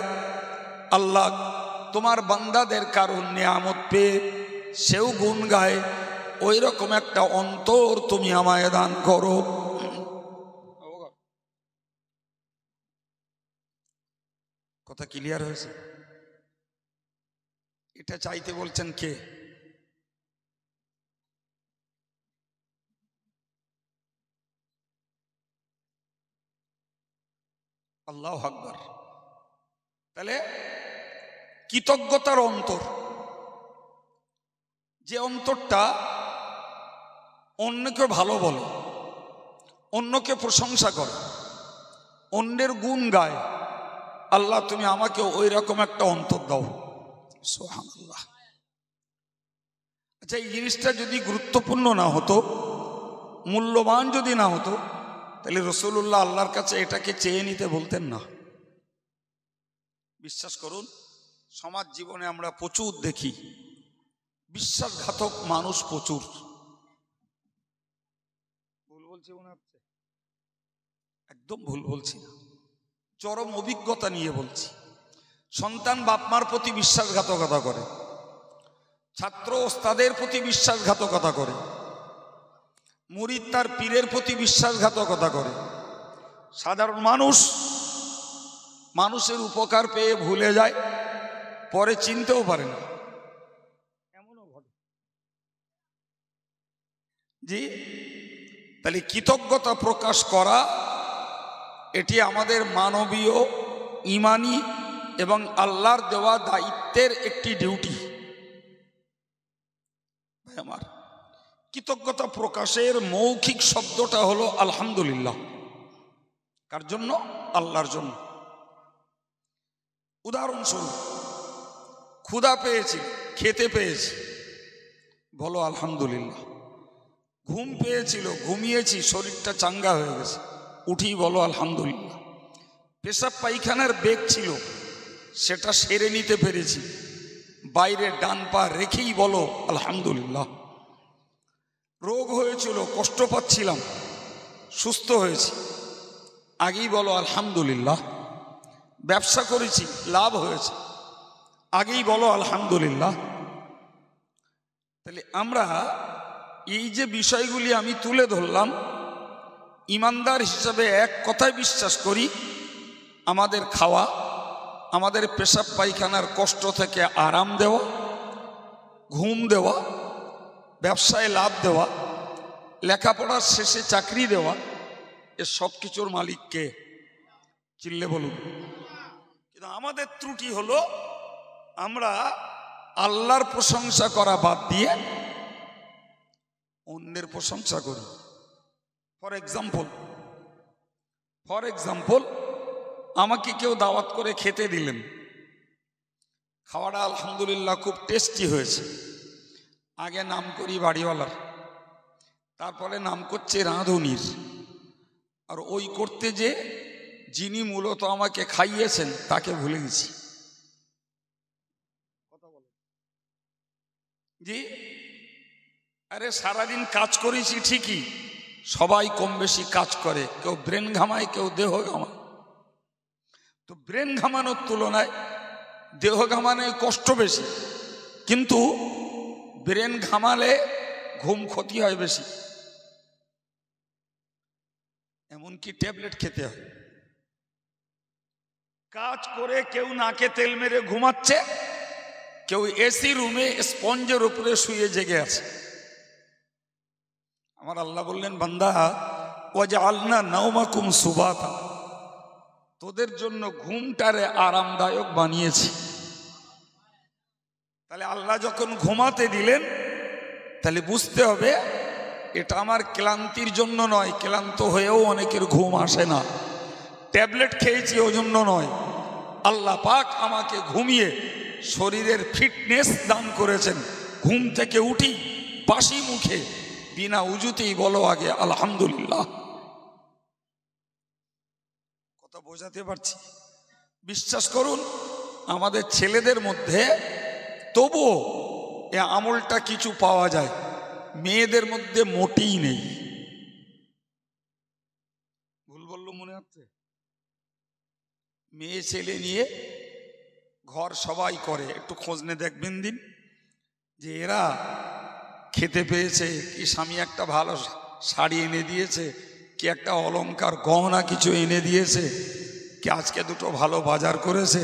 Speaker 1: আল্লাহ তোমার বান্দাদের কারণ নিয়ামত পেয়ে সেও গুণ গায়, ওই রকম একটা অন্তর তুমি আমায় দান করো। কথা ক্লিয়ার হয়েছে? এটা চাইতে বলছেন কে? আল্লাহু আকবার। তাহলে কৃতজ্ঞতার অন্তর, যে অন্তরটা অন্যকে ভালো বলে, অন্যকে প্রশংসা করে, অন্যের গুণ গায়, আল্লাহ তুমি আমাকে ওই রকম একটা অন্তর দাও। সুবহানাল্লাহ। আচ্ছা, এই জিনিসটা যদি গুরুত্বপূর্ণ না হতো, মূল্যবান যদি না হতো, তাহলে রাসূলুল্লাহ আল্লাহর কাছে এটাকে চেয়ে নিতে বলতেন না। বিশ্বাস করুন, সমাজ জীবনে আমরা প্রচুর দেখি বিশ্বাসঘাতক মানুষ প্রচুর। ভুল বলছি মনে হচ্ছে? একদম ভুল বলছি না, চরম অভিজ্ঞতা নিয়ে বলছি। সন্তান বাপমার প্রতি বিশ্বাসঘাতকতা করে, ছাত্র ওস্তাদের প্রতি বিশ্বাসঘাতকতা করে, মুরিদ তার পীরের প্রতি বিশ্বাসঘাতকতা করে, সাধারণ মানুষ মানুষের উপকার পেয়ে ভুলে যায়, পরে চিনতেও পারে না, এমনও ঘটে। জি, তাহলে কৃতজ্ঞতা প্রকাশ করা এটি আমাদের মানবীয়, ঈমানি এবং আল্লাহর দেওয়া দায়িত্বের একটি ডিউটি। ভাই আমার, কৃতজ্ঞতা প্রকাশের মৌখিক শব্দটা হলো আলহামদুলিল্লাহ। কার জন্য? আল্লাহর জন্য। উদাহরণস্বরূপ, ক্ষুধা পেয়েছি, খেতে পেয়েছি, বলো আলহামদুলিল্লাহ। ঘুম পেয়েছিল, ঘুমিয়েছি, শরীরটা চাঙ্গা হয়ে গেছে, উঠি বলো আলহামদুলিল্লাহ। পেশাব পায়খানার বেগ ছিল, সেটা সেরে নিতে পেরেছি, বাইরে ডান পা রেখেই বলো আলহামদুলিল্লাহ। রোগ হয়েছিল, কষ্ট পাচ্ছিলাম, সুস্থ হয়েছি, আগেই বলো আলহামদুলিল্লাহ। ব্যবসা করেছি, লাভ হয়েছে, আগেই বলো আলহামদুলিল্লাহ। তাহলে আমরা এই যে বিষয়গুলি আমি তুলে ধরলাম, ইমানদার হিসাবে এক কথায় বিশ্বাস করি, আমাদের খাওয়া, আমাদের পেশাব পায়খানার কষ্ট থেকে আরাম দেওয়া, ঘুম দেওয়া, ব্যবসায় লাভ দেওয়া, লেখাপড়ার শেষে চাকরি দেওয়া, এ সব কিছুর মালিক কে? চিল্লে বলুন। কিন্তু আমাদের ত্রুটি হলো আমরা আল্লাহর প্রশংসা করা বাদ দিয়ে অন্যের প্রশংসা করি। ফর এক্সাম্পল, আমাকে কেউ দাওয়াত করে খেতে দিলেন, খাওয়াটা আলহামদুলিল্লাহ খুব টেস্টি হয়েছে, আগে নাম করি বাড়িওয়ালার, তারপরে নাম করছে রাঁধুনির, আর ওই করতে যিনি মূলত আমাকে খাইয়েছেন তাকে ভুলে গেছি। কথা বলো জি। আরে সারাদিন কাজ করেছি ঠিকই, সবাই কম বেশি কাজ করে, কেউ ব্রেন ঘামায়, কেউ দেহ ঘামায়। তো ব্রেন ঘামানোর তুলনায় দেহ ঘামানোয় কষ্ট বেশি, কিন্তু ব্রেন ঘামালে ঘুম ক্ষতি হয় বেশি, এমনকি ট্যাবলেট খেতে হয়। কাজ করে কেউ নাকে তেল মেরে ঘুমাচ্ছে, কেউ এসি রুমে স্পঞ্জের উপরে শুয়ে জেগে আছে। আমার আল্লাহ বললেন, বান্দা ওয়াজআলনা নাওমাকুম সুবাতা, তোদের জন্য ঘুমটারে আরামদায়ক বানিয়েছি। তাহলে আল্লাহ যখন ঘুমাতে দিলেন, তাহলে বুঝতে হবে এটা আমার ক্লান্তির জন্য নয়। ক্লান্ত হয়েও অনেকের ঘুম আসে না, ট্যাবলেট খেয়েছি ওই জন্য নয়। আল্লাহ পাক আমাকে ঘুমিয়ে শরীরের ফিটনেস দান করেছেন। ঘুম থেকে উঠি বাসি মুখে, বিনা উজুতেই বলো আগে আলহামদুলিল্লাহ। কথা বোঝাতে পারছি? বিশ্বাস করুন, আমাদের ছেলেদের মধ্যে তবুও এ আমলটা কিছু পাওয়া যায়, মেয়েদের মধ্যে মোটেই নেই। ভুল বললো মনে হচ্ছে? মেয়ে ছেলে নিয়ে ঘর সবাই করে, একটু খোঁজ নিয়ে দেখবেন দিন যে এরা খেতে পেয়েছে কি, স্বামী একটা ভালো শাড়ি এনে দিয়েছে কি, একটা অলংকার গহনা কিছু এনে দিয়েছে কি, আজকে দুটো ভালো বাজার করেছে,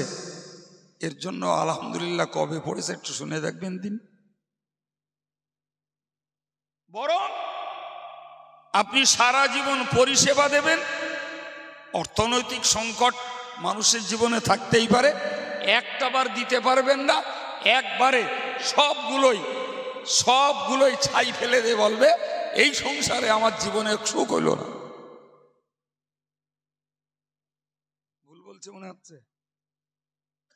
Speaker 1: এর জন্য আলহামদুলিল্লাহ কবে পড়েছে একটু শুনে দেখবেন দিন। বরং আপনি সারা জীবন পরিষেবা দেবেন, অর্থনৈতিক সংকট মানুষের জীবনে থাকতেই পারে, একটা বার দিতে পারবেন না, একবারে সবগুলোই ছাই ফেলে দিয়ে বলবে এই সংসারে আমার জীবনে সুখ হইল না। ভুল বলছে মনে হচ্ছে?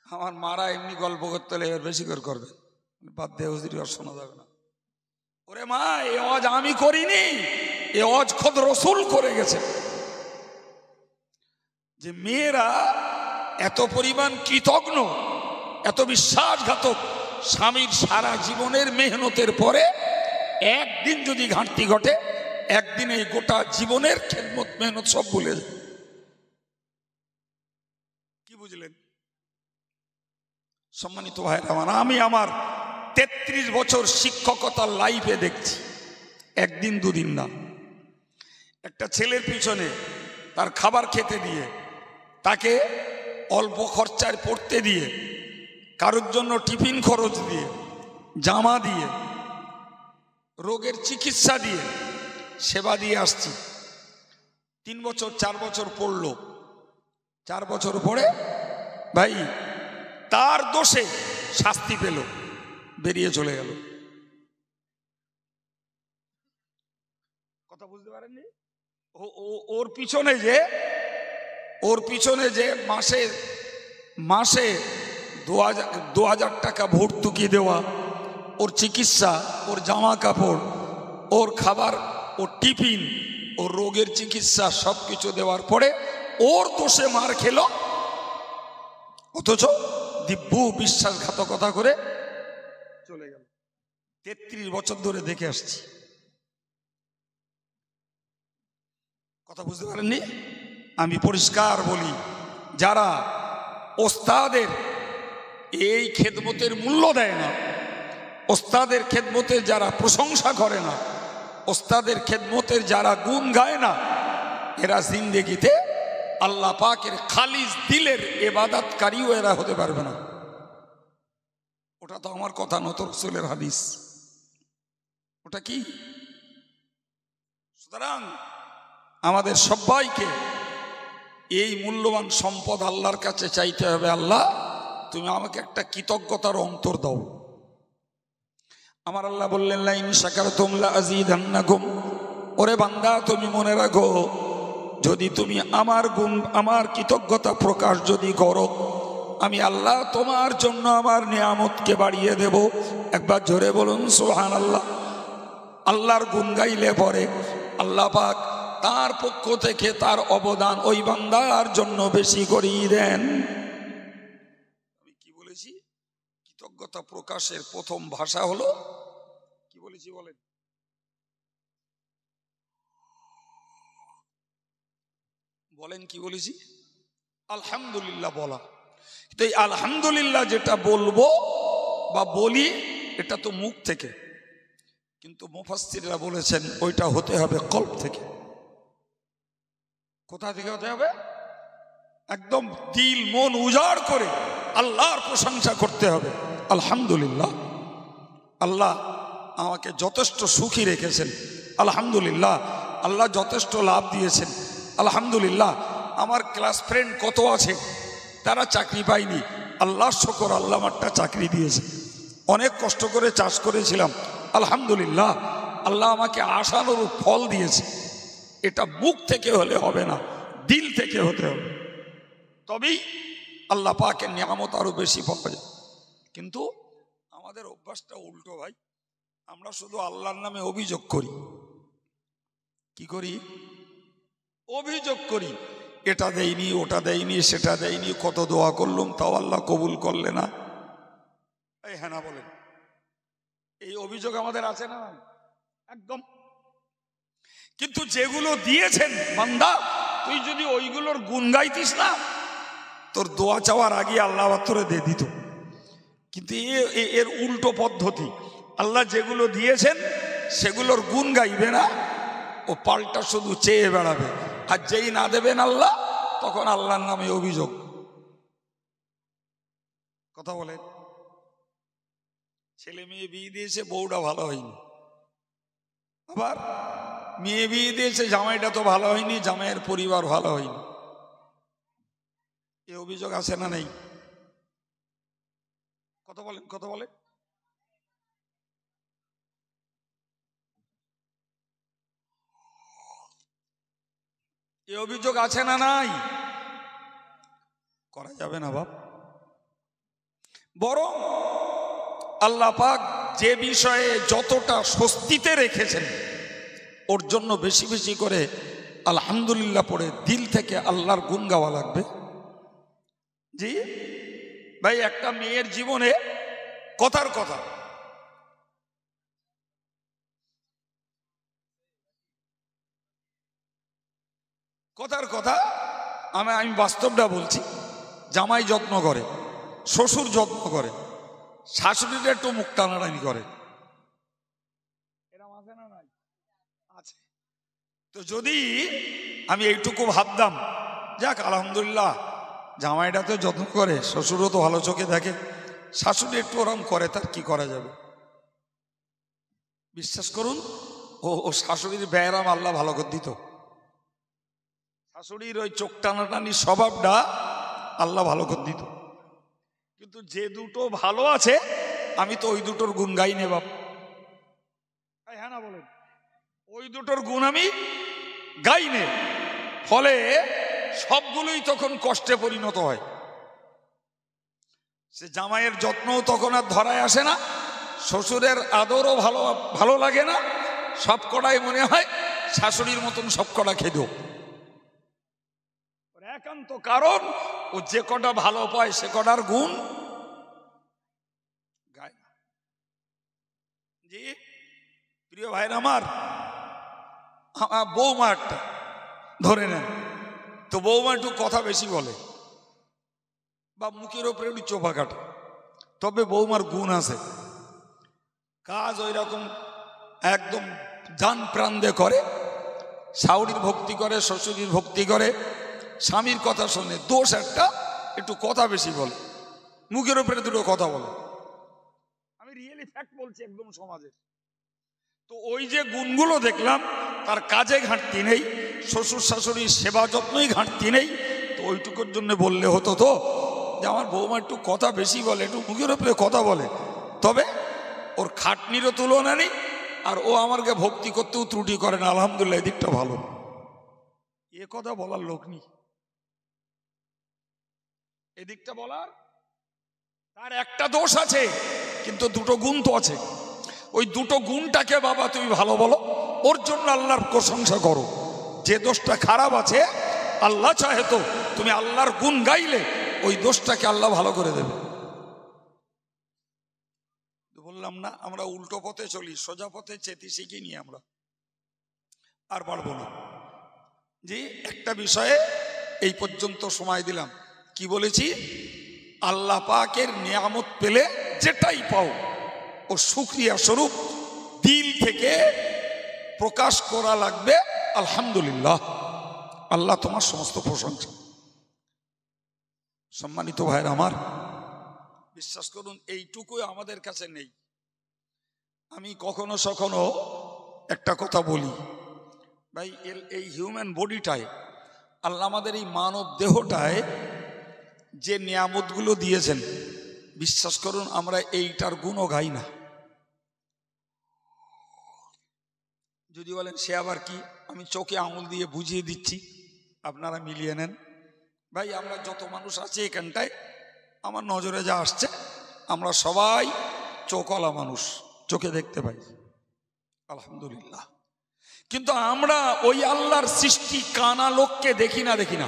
Speaker 1: আমার মারা এমনি গল্প করতে হলে এবার বেশি করে করবে, বাদ দিয়ে হুজুরি আর শোনা যাবে না। ওরে মা, এ ওয়াজ আমি করিনি, এ ওয়াজ খোদ রসুল করে গেছে। যে মেয়েরা এত পরিমাণ কৃতজ্ঞ, এত বিশ্বাসঘাতক, স্বামীর সারা জীবনের মেহনতের পরে একদিন যদি ঘাটতি ঘটে, একদিন এই গোটা জীবনের খেদমত মেহনত সব ভুলে যায়। কি বুঝলেন সম্মানিত ভাইরা আমার? আমি আমার 33 বছর শিক্ষকতার লাইফে দেখছি, একদিন দুদিন না, একটা ছেলের পিছনে তার খাবার খেতে দিয়ে, তাকে অল্প খরচায় পড়তে দিয়ে, কারোর জন্য টিফিন খরচ দিয়ে, জামা দিয়ে, রোগের চিকিৎসা দিয়ে, সেবা দিয়ে আসছি। 3 বছর 4 বছর পড়লো, 4 বছর পরে ভাই তার দোষে শাস্তি পেল, বেরিয়ে চলে গেল। কথা বুঝতে পারেননি? ওর পিছনে যে মাসে 2000 টাকা ভর্তুকি দেওয়া, ওর চিকিৎসা, ওর জামা কাপড়, ওর খাবার, ওর টিফিন, ওর রোগের চিকিৎসা সব কিছু দেওয়ার পরে ওর দোষে মার খেল, অথচ দিব্য বিশ্বাসঘাতকতা করে চলে গেল। 33 বছর ধরে দেখে আসছি। কথা বুঝতে পারেননি? আমি পরিষ্কার বলি, যারা ওস্তাদের এই খেদমতের মূল্য দেয় না, ওস্তাদের খেদমতের যারা প্রশংসা করে না, ওস্তাদের খেদমতের যারা গুণ গায় না, এরা জিন্দেগিতে আল্লাহ পাকের খালিস দিলের ইবাদতকারীও এরা হতে পারবে না। ওটা তো আমার কথা নয়, তো রাসূলের হাদিস। ওটা কি? সুতরাং আমাদের সবাইকে এই মূল্যবান সম্পদ আল্লাহর কাছে চাইতে হবে, আল্লাহ তুমি আমাকে একটা কৃতজ্ঞতার অন্তর দাও। আমার আল্লাহ বললেন, লা ইন শাকারতুম লা আযীদান্নাকুম, ওরে বান্দা তুমি মনে রাখো, যদি তুমি আমার কৃতজ্ঞতা প্রকাশ যদি করো, আমি আল্লাহ তোমার জন্য আমার নিয়ামতকে বাড়িয়ে দেব। একবার জোরে বলুন সুবহানাল্লাহ। আল্লাহর গুণ গাইলে পরে আল্লাহ পাক তার পক্ষ থেকে তার অবদান ওই বান্দার জন্য বেশি করিয়ে দেন। আমি কি বলেছি? কৃতজ্ঞতা প্রকাশের প্রথম ভাষা হলো কি বলেছি বলেন? বলেন কি বলেছি? আলহামদুলিল্লাহ বলা। তো এই আলহামদুলিল্লাহ যেটা বলবো বা বলি এটা তো মুখ থেকে, কিন্তু মুফাসসিররা বলেছেন ওইটা হতে হবে কলব থেকে। কোথা থেকে হতে হবে? একদম দিল মন উজাড় করে আল্লাহর প্রশংসা করতে হবে। আলহামদুলিল্লাহ, আল্লাহ আমাকে যথেষ্ট সুখী রেখেছেন, আলহামদুলিল্লাহ। আল্লাহ যথেষ্ট লাভ দিয়েছেন, আলহামদুলিল্লাহ। আমার ক্লাস ফ্রেন্ড কত আছে, তারা চাকরি পায়নি, আল্লাহর শুকর, আল্লাহ আমারটা চাকরি দিয়েছে। অনেক কষ্ট করে চাষ করেছিলাম, আলহামদুলিল্লাহ, আল্লাহ আমাকে আশানুরূপ ফল দিয়েছে। এটা মুখ থেকে হলে হবে না, দিল থেকে হতে হবে, তবেই আল্লাহ পাকের নিয়ামত আরো বেশি পাওয়া যায়। কিন্তু আমাদের অভ্যাসটা উল্টো ভাই, আমরা শুধু আল্লাহর নামে অভিযোগ করি। কি করি? অভিযোগ করি, এটা দেয়নি, ওটা দেয়নি, সেটা দেয়নি, কত দোয়া করলাম তাও আল্লাহ কবুল করলে না। এই হ্যাঁ না বলেন, এই অভিযোগ আমাদের আছে না? একদম। কিন্তু যেগুলো দিয়েছেন বান্দা, তুই যদি ওইগুলোর গুণ গাইতিস না, তোর দোয়া চাওয়ার আগে আল্লাহ তোরে দিয়ে দিত। কিন্তু এর উল্টো পদ্ধতি, আল্লাহ যেগুলো দিয়েছেন সেগুলোর গুণ গাইবে না, ও পাল্টা শুধু চেয়ে বেড়াবে। আর যেই না দেবেন আল্লাহ, তখন আল্লাহর নামে অভিযোগ। কথা বলেন, ছেলে মেয়ে বিয়ে দিয়েছে, বউটা ভালো হয়নি, আবার মেয়ে বিয়ে দিয়েছে, জামাইটা তো ভালো হয়নি, জামাইয়ের পরিবার ভালো হয়নি। এ অভিযোগ আছে না নেই? কথা বলেন, কথা বলেন। এ অভিযোগ আছে না নাই? করা যাবে না বাপ। বরং আল্লাহ পাক যে বিষয়ে যতটা স্বস্তিতে রেখেছেন, ওর জন্য বেশি বেশি করে আলহামদুলিল্লাহ পড়ে দিল থেকে আল্লাহর গুণ গাওয়া লাগবে। জি ভাই, একটা মেয়ের জীবনে কথার কথা, কথার কথা, আমি বাস্তবটা বলছি। জামাই যত্ন করে, শ্বশুর যত্ন করে, শাশুড়িটা একটু মুখ টানাটানি করে, এরকম আছে না নাই? আছে। তো যদি আমি এইটুকু ভাবতাম, যাক আলহামদুলিল্লাহ, জামাইটা তো যত্ন করে, শ্বশুরও তো ভালো চোখে দেখে, শাশুড়ি একটু ওরম করে, তার কি করা যাবে? বিশ্বাস করুন, ও শাশুড়ির ব্যায়াম আল্লাহ ভালো করে দিত। শাশুড়ির ওই চোখ টানাটানি স্বভাবটা আল্লাহ ভালো করে দিত। কিন্তু যে দুটো ভালো আছে, আমি তো ওই দুটোর গুণ গাই নে বাপ। হ্যাঁ না বলেন, ওই দুটোর গুণ আমি গাই নে, ফলে সবগুলোই তখন কষ্টে পরিণত হয়। সে জামাইয়ের যত্নও তখন আর ধরায় আসে না, শ্বশুরের আদরও ভালো ভালো লাগে না, সব কটাই মনে হয় শাশুড়ির মতন সব কটা খেদ। একান্ত কারণ ও যে কটা ভালো পায় সে কটার গুণ গায় না। জি প্রিয় ভাইরা আমার, বৌমা একটা ধরে নেন, তো বৌমা একটু কথা বেশি বলে বা মুখের ওপরে একটু চোপা কাটে, তবে বৌমার গুণ আছে। কাজ ওই রকম একদম জান প্রাণ দিয়ে করে, শাশুড়ির ভক্তি করে, শ্বশুরির ভক্তি করে, স্বামীর কথা শোনে। দোষ একটা, একটু কথা বেশি বলে, মুখের উপরে দুটো কথা বলে। আমি রিয়েলি ফ্যাক্ট বলছি, একদম সমাজের। তো ওই যে গুণগুলো দেখলাম, তার কাজে ঘাটতি নেই, শ্বশুর শাশুড়ির সেবা যত্নই ঘাটতি নেই। তো ওইটুকুর জন্য বললে হতো তো যে আমার বৌমা একটু কথা বেশি বলে, একটু মুখের উপরে কথা বলে, তবে ওর খাটনিরও তুলনা নেই, আর ও আমাকে ভক্তি করতেও ত্রুটি করে না, আলহামদুলিল্লাহ এদিকটা ভালো। এ কথা বলার লোক নেই, এদিকটা বলার। তার একটা দোষ আছে, কিন্তু দুটো গুণ তো আছে। ওই দুটো গুণটাকে বাবা তুমি ভালো বলো, ওর জন্য আল্লাহর প্রশংসা করো, যে দোষটা খারাপ আছে আল্লাহ চাহে তো তুমি আল্লাহর গুণ গাইলে ওই দোষটাকে আল্লাহ ভালো করে দেবে। বললাম না আমরা উল্টো পথে চলি, সোজা পথে চেতি শিখিনি আমরা, আর পারবো না। যে একটা বিষয়ে এই পর্যন্ত সময় দিলাম, কি বলেছি, আল্লাহ পাকের নিয়ামত পেলে যেটাই পাও ও শুকরিয়া স্বরূপ দিল থেকে প্রকাশ করা লাগবে, আলহামদুলিল্লাহ, আল্লাহ তোমার সমস্ত প্রশংসা। সম্মানিত ভাইরা আমার, বিশ্বাস করুন এইটুকুই আমাদের কাছে নেই। আমি কখনো সখনো একটা কথা বলি, ভাই এই হিউম্যান বডিটায় আল্লাহ আমাদের এই মানব দেহটায় যে নিয়ামতগুলো দিয়েছেন, বিশ্বাস করুন আমরা এইটার গুণও গাই না। যদি বলেন সে আবার কি, আমি চোখে আঙুল দিয়ে বুঝিয়ে দিচ্ছি, আপনারা মিলিয়ে নেন। ভাই আমরা যত মানুষ আছি এখানটায়, আমার নজরে যা আসছে, আমরা সবাই চোখওয়ালা মানুষ, চোখে দেখতে পাই, আলহামদুলিল্লাহ। কিন্তু আমরা ওই আল্লাহর সৃষ্টি কানা লোককে দেখি না।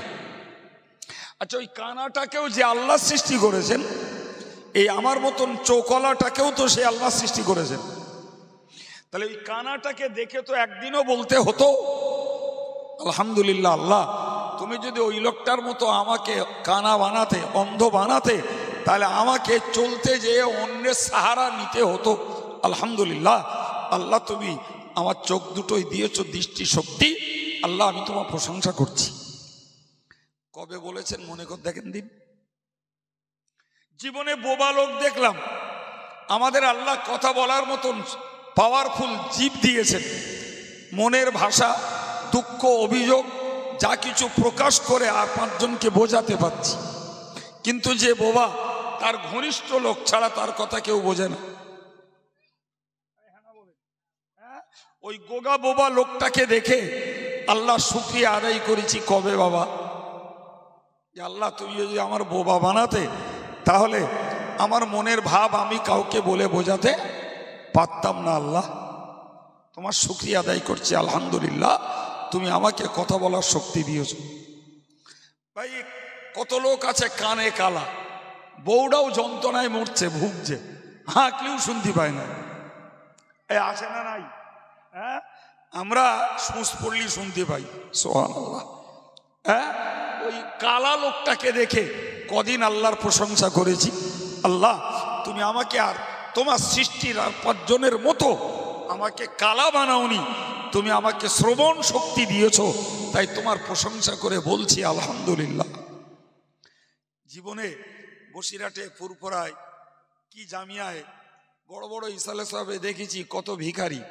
Speaker 1: আচ্ছা, ওই কানাটাকেও যে আল্লাহ সৃষ্টি করেছেন, এই আমার মতন চোখওয়ালাটাকেও তো সে আল্লাহ সৃষ্টি করেছেন। তাহলে ওই কানাটাকে দেখে তো একদিনও বলতে হতো আলহামদুলিল্লাহ, আল্লাহ তুমি যদি ওই লোকটার মতো আমাকে কানা বানাতে, অন্ধ বানাতে, তাহলে আমাকে চলতে যেয়ে অন্যের সাহারা নিতে হতো। আলহামদুলিল্লাহ, আল্লাহ তুমি আমার চোখ দুটোই দিয়েছো দৃষ্টি শক্তি, আল্লাহ আমি তোমার প্রশংসা করছি। কবে বলেছেন মনে করে দেখেন দিন। জীবনে বোবা লোক দেখলাম, আমাদের আল্লাহ কথা বলার মতন পাওয়ারফুল জিভ দিয়েছেন, মনের ভাষা, দুঃখ, অভিযোগ যা কিছু প্রকাশ করে আর পাঁচজনকে বোঝাতে পারছি। কিন্তু যে বোবা, তার ঘনিষ্ঠ লোক ছাড়া তার কথা কেউ বোঝে না। ওই গোগা বোবা লোকটাকে দেখে আল্লাহ শুকরিয়া আদায় করেছি কবে বাবা, যে আল্লাহ তুমি যদি আমার বোবা বানাতে, তাহলে আমার মনের ভাব আমি কাউকে বলে বোঝাতে পারতাম না। আল্লাহ তোমার শুকরিয়া আদায় করছি, আলহামদুলিল্লাহ তুমি আমাকে কথা বলার শক্তি দিয়েছ। ভাই কত লোক আছে কানে কালা, বউটাও যন্ত্রণায় মরছে, ভুগছে, হাঁকলেও শুনতে পায় না, এই আছে না নাই? হ্যাঁ, আমরা সুস পড়লি শুনতে পাই, সুবহানাল্লাহ। হ্যাঁ, ওই কালা লোকটাকে দেখে কদিন আল্লাহর প্রশংসা করেছি, আল্লাহ তুমি আমাকে আর তোমার সৃষ্টির আর পাঁচজনের মতো আমাকে কালা বানাওনি, তুমি আমাকে শ্রবণ শক্তি দিয়েছ, তাই তোমার প্রশংসা করে বলছি আলহামদুলিল্লাহ। জীবনে বসিরহাটে, ফুরফুরায়, কি জামিয়ায়, বড় বড় ইসালে সাহেবে দেখেছি কত ভিখারি,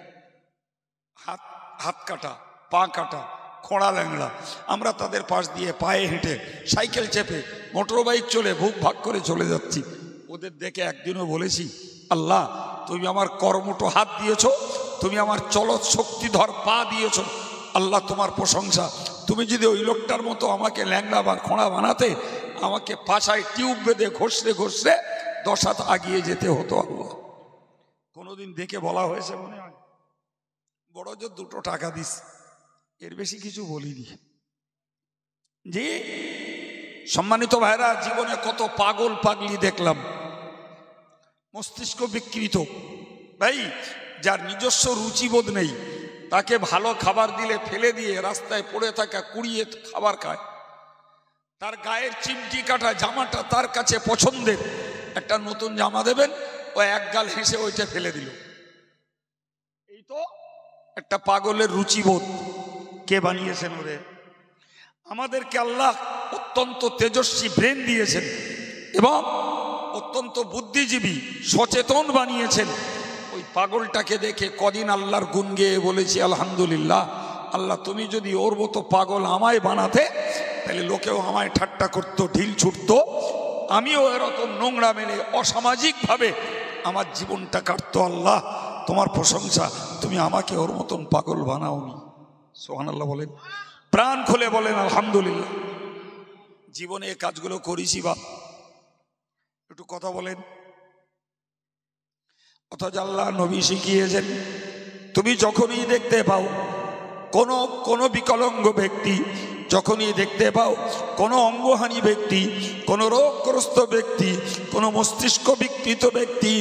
Speaker 1: হাত কাটা, পা কাটা, খোঁড়া ল্যাংড়া, আমরা তাদের পাশ দিয়ে পায়ে হেঁটে, সাইকেল চেপে, মোটর বাইক চলে ভুক ভাগ করে চলে যাচ্ছি। ওদের দেখে একদিনও বলেছি আল্লাহ তুমি আমার কর্মটো হাত দিয়েছ, তুমি আমার চলত শক্তিধর পা দিয়েছ, আল্লাহ তোমার প্রশংসা। তুমি যদি ওই লোকটার মতো আমাকে ল্যাংড়া বা খোঁড়া বানাতে, আমাকে পাছায় টিউব বেঁধে ঘষতে ঘষতে 10 হাত আগিয়ে যেতে হতো। আল্লাহ কোনোদিন দেখে বলা হয়েছে মনে হয়? বড় যে 2 টাকা দিস, এর বেশি কিছু বলিনি। জি সম্মানিত ভাইরা, জীবনে কত পাগল পাগলি দেখলাম, মস্তিষ্ক বিকৃত। ভাই যার নিজস্ব রুচিবোধ নেই, তাকে ভালো খাবার দিলে ফেলে দিয়ে রাস্তায় পড়ে থাকা কুড়িয়ে খাবার খায়। তার গায়ের চিমটি কাটা জামাটা তার কাছে পছন্দের, একটা নতুন জামা দেবেন, ও এক গাল হেসে ওইটা ফেলে দিল। এই তো একটা পাগলের রুচিবোধ। কে বানিয়েছেন ওরে? আমাদেরকে আল্লাহ অত্যন্ত তেজস্বী ব্রেন দিয়েছেন এবং অত্যন্ত বুদ্ধিজীবী, সচেতন বানিয়েছেন। ওই পাগলটাকে দেখে কদিন আল্লাহর গুণ গেয়ে বলেছি আলহামদুলিল্লাহ, আল্লাহ তুমি যদি ওর মতো পাগল আমায় বানাতে, তাহলে লোকেও আমায় ঠাট্টা করতো, ঢিল ছুটতো, আমিও এরকম নোংরা মেলে অসামাজিকভাবে আমার জীবনটা কাটতো। আল্লাহ তোমার প্রশংসা, তুমি আমাকে ওর মতন পাগল বানাওনি। সুবহানাল্লাহ বলেন, প্রাণ খুলে বলেন আলহামদুলিল্লাহ। জীবনে এই কাজগুলো করেছি বা একটু কথা বলেন। অথচ আল্লাহ নবী শিখিয়েছেন, তুমি যখনই দেখতে পাও কোনো বিকলাঙ্গ ব্যক্তি যখনই দেখতে পাও, কোনো অঙ্গহানি ব্যক্তি, কোনো রোগগ্রস্ত ব্যক্তি, কোনো মস্তিষ্ক বিকৃত ব্যক্তি,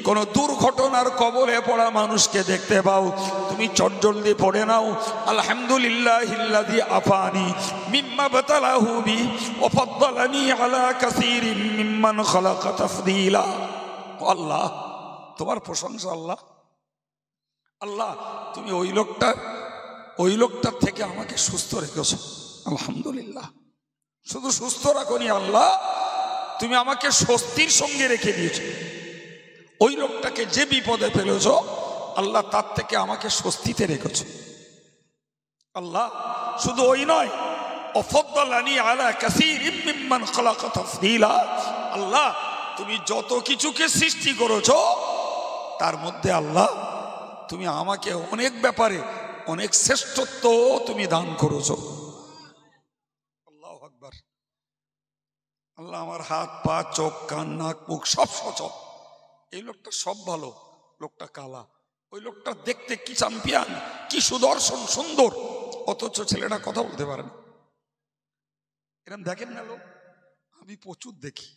Speaker 1: কোনো দুর্ঘটনার কবলে পড়া মানুষকে দেখতে পাও, তুমি চটজলদি পড়ে নাও আলহামদুলিল্লাহিল্লাযী আফানি মিম্মা বাতালাহু বি ওয়া ফাদ্দালানি আলা কাসীরিন মিম্মান খালাকা তাফদীলা। আল্লাহ, তোমার প্রশংসা। আল্লাহ, আল্লাহ, তুমি ওই লোকটার থেকে আমাকে সুস্থ রেখেছো, আলহামদুলিল্লাহ। শুধু সুস্থ রাখোনি আল্লাহ, তুমি আমাকে স্বস্তির সঙ্গে রেখে দিয়েছো। ওই লোকটাকে যে বিপদে ফেলেছো আল্লাহ, তার থেকে আমাকে স্বস্তিতে রেখেছো। আল্লাহ, শুধু ওই নয়, ওয়াফাদ্দালানি আলা কাসীরিম মিম্মান খালাকা তাফদীলা। আল্লাহ, তুমি যত কিছুকে সৃষ্টি করেছো তার মধ্যে আল্লাহ তুমি আমাকে অনেক ব্যাপারে অনেক শ্রেষ্ঠত্ব তুমি দান করেছো। আল্লাহু আকবার। আল্লাহ, আমার হাত পা চোখ কান নাক মুখ সব সচল। এই লোকটা সব ভালো, লোকটা কালা। ওই লোকটা দেখতে কি চ্যাম্পিয়ন, কি সুদর্শন সুন্দর, অথচ ছেলেটা কথা বলতে পারে না। এরকম দেখেন না লোক? আমি প্রচুর দেখি।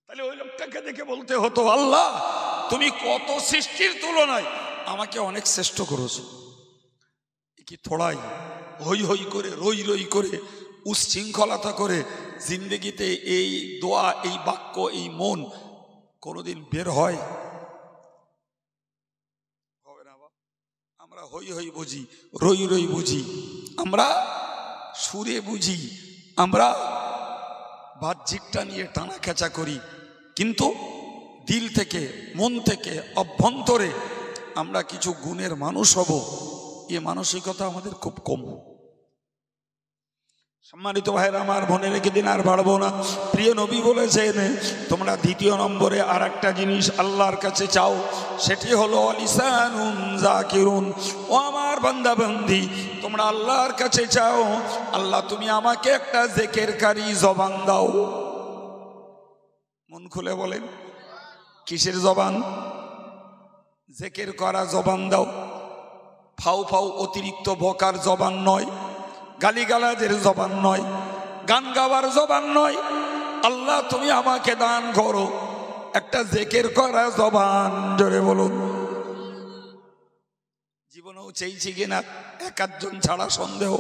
Speaker 1: তাহলে ওই লোকটাকে দেখে বলতে হতো, আল্লাহ তুমি কত সৃষ্টির তুলনায় আমাকে অনেক শ্রেষ্ঠ করেছো। কি থোড়াই হই হই করে রই করে উচ্ছৃঙ্খলতা করে জিন্দগিতে এই দোয়া, এই বাক্য, এই মন কোনোদিন বের হয়? হবে না। আমরা হই হই বুঝি, রই বুঝি, আমরা সুরে বুঝি, আমরা বাহ্যিকটা নিয়ে টানা খেঁচা করি, কিন্তু দিল থেকে, মন থেকে, অভ্যন্তরে আমরা কিছু গুণের মানুষ হব, এ মানসিকতা আমাদের খুব কম। সম্মানিত ভাইরা আমার, মনে রেখে দিন, আর বাড়বো না। প্রিয় নবী বলেছেন, তোমরা দ্বিতীয় নম্বরে আর একটা জিনিস আল্লাহর কাছে চাও, সেটি হলো লিসানুন যাকিরুন। ও আমার বান্দা বান্দি, তোমরা আল্লাহর কাছে চাও, আল্লাহ তুমি আমাকে একটা জিকিরকারী জবান দাও। মন খুলে বলেন, কিসের জবান? জিকির করা জবান দাও। ফাউ ফাউ অতিরিক্ত বকার জবান নয়, গালিগালাজের জবান নয়, গান গাওয়ার জবান নয়। আল্লাহ তুমি আমাকে দান করো একটা জিকির করা জবান। জোরে বলুন। জীবনেও চেয়েছি কিনা এক আধজন ছাড়া সন্দেহ,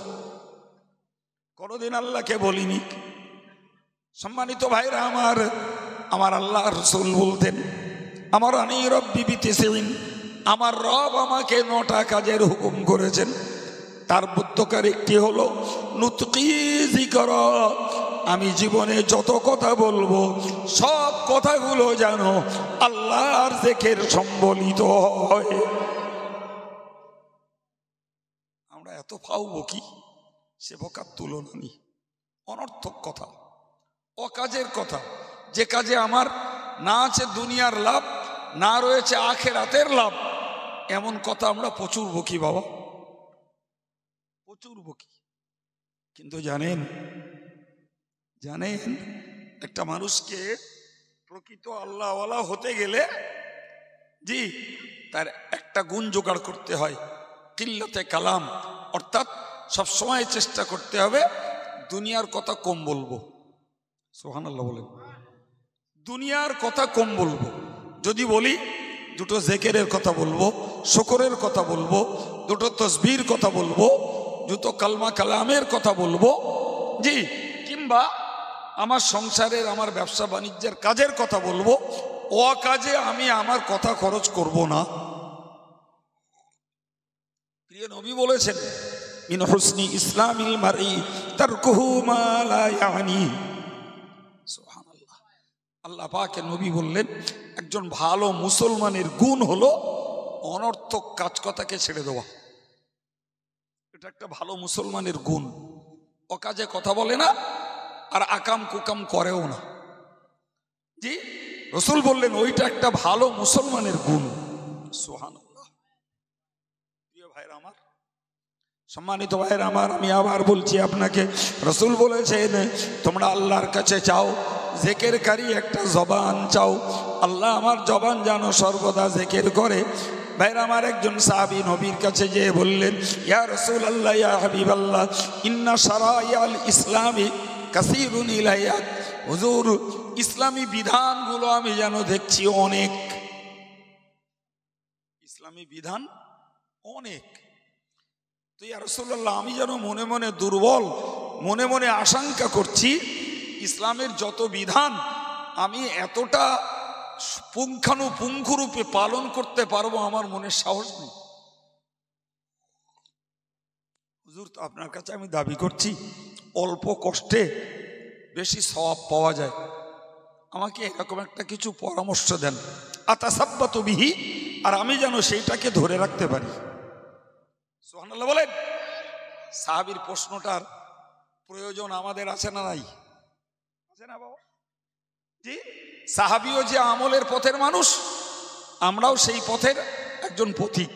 Speaker 1: কোনোদিন আল্লাহকে বলিনি। সম্মানিত ভাইরা আমার, আমার আল্লাহ রাসূল বলতেন, আমার আনি রব্বি বিতিসিন, আমার রব আমাকে 9টা কাজের হুকুম করেছেন। তার মধ্যকার একটি হলো নুতকি যিকর। আমি জীবনে যত কথা বলবো সব কথাগুলো যেন আল্লাহর জিকির সম্বলিত হয়। আমরা এত ফাউ বকি, সে বকার তুলনা নেই। অনর্থক কথা, অকাজের কথা, যে কাজে আমার না আছে দুনিয়ার লাভ, না রয়েছে আখিরাতের লাভ, এমন কথা আমরা প্রচুর বকি বাবা, প্রচুর বকি। কিন্তু জানেন একটা মানুষকে প্রকৃত আল্লাহওয়ালা হতে গেলে জি তার একটা গুণ জোগাড় করতে হয়, কিল্লাতে কালাম, অর্থাৎ সবসময় চেষ্টা করতে হবে দুনিয়ার কথা কম বলবো। সুবহানাল্লাহ বলেন। দুনিয়ার কথা কম বলবো। যদি বলি দুটো জিকিরের কথা বলবো, শুকরের কথা বলবো, দুটো তসবির কথা বলবো, দুটো কালমা কালামের কথা বলবো, জি, কিংবা আমার সংসারের, আমার ব্যবসা বাণিজ্যের কাজের কথা বলবো, ও কাজে আমি আমার কথা খরচ করব না। প্রিয় নবী বলেছেন, মিন হুসনি ইসলামিল মারই তারকুহু মা লা ইয়ানি। সুবহানাল্লাহ। আল্লাহ পাকের নবী বললেন, একজন ভালো মুসলমানের গুণ হলো অনর্থক কাজ কথাকে ছেড়ে দেওয়া। এটা একটা ভালো মুসলমানের গুণ। অকাজে কথা বলে না, আর আকাম কুকাম করেও না। জি, রাসূল বললেন ওইটা একটা ভালো মুসলমানের গুণ। সুবহানাল্লাহ। প্রিয় ভাইরা আমার, সম্মানিত ভাইরা আমার, আমি আবার বলছি আপনাকে, রাসূল বলেছেন তোমরা আল্লাহর কাছে চাও জিকিরকারী একটা জবান চাও। আল্লাহ আমার জবান যেন সর্বদা জিকির করে, ভাইরা আমার, একজন সাহাবী নবীর কাছে যেয়ে বললেন, ইয়া রাসূলুল্লাহ, ইয়া হাবিবাল্লাহ, ইন্না শারাইআল ইসলামি কাসীরুন ইলাইয়া। হুজুর, ইসলামী বিধানগুলো আমি যেন দেখছি অনেক, ইসলামী বিধান অনেক। তো ইয়া রাসূলুল্লাহ, আমি যেন মনে মনে দুর্বল, মনে মনে আশঙ্কা করছি ইসলামের যত বিধান আমি এতটা পুঙ্খানুপুঙ্খরূপে পালন করতে পারবো, আমার মনে সাহস নেই। হুজুর, তো আপনার কাছে আমি দাবি করছি অল্প কষ্টে বেশি সওয়াব পাওয়া যায়, আমাকে এরকম একটা কিছু পরামর্শ দেন, আতাসাব্বাতু বিহি, আর আমি যেন সেইটাকে ধরে রাখতে পারি। সুবহানাল্লাহ বলেন। সাহাবীর প্রশ্নটার প্রয়োজন আমাদের আছে না নাই? আছে না বাবা? জি, সাহাবীও যে আমলের পথের মানুষ, আমরাও সেই পথের একজন পথিক।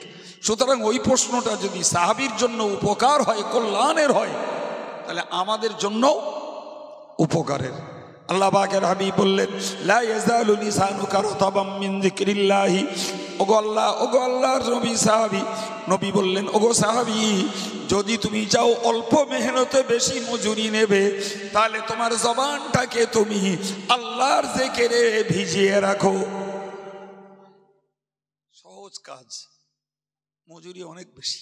Speaker 1: সুতরাং ওই প্রশ্নটা যদি সাহাবীর জন্য উপকার হয়, কল্যাণের হয়, তাহলে আমাদের জন্য উপকারের। আল্লাহ পাকের হাবিব বললেন, লা ইয়াজালু লিসানুকা রাতাবাম মিন যিকরিল্লাহি। ওগো আল্লাহ, ওগো আল্লাহর নবী, সাহাবী নবী বললেন, ওগো সাহাবী, যদি তুমি চাও অল্প মেহনতে বেশি মজুরি নেবে, তাহলে তোমার জবানটাকে তুমি আল্লাহর জিকিরে ভিজিয়ে রাখো। সহজ কাজ, মজুরি অনেক বেশি।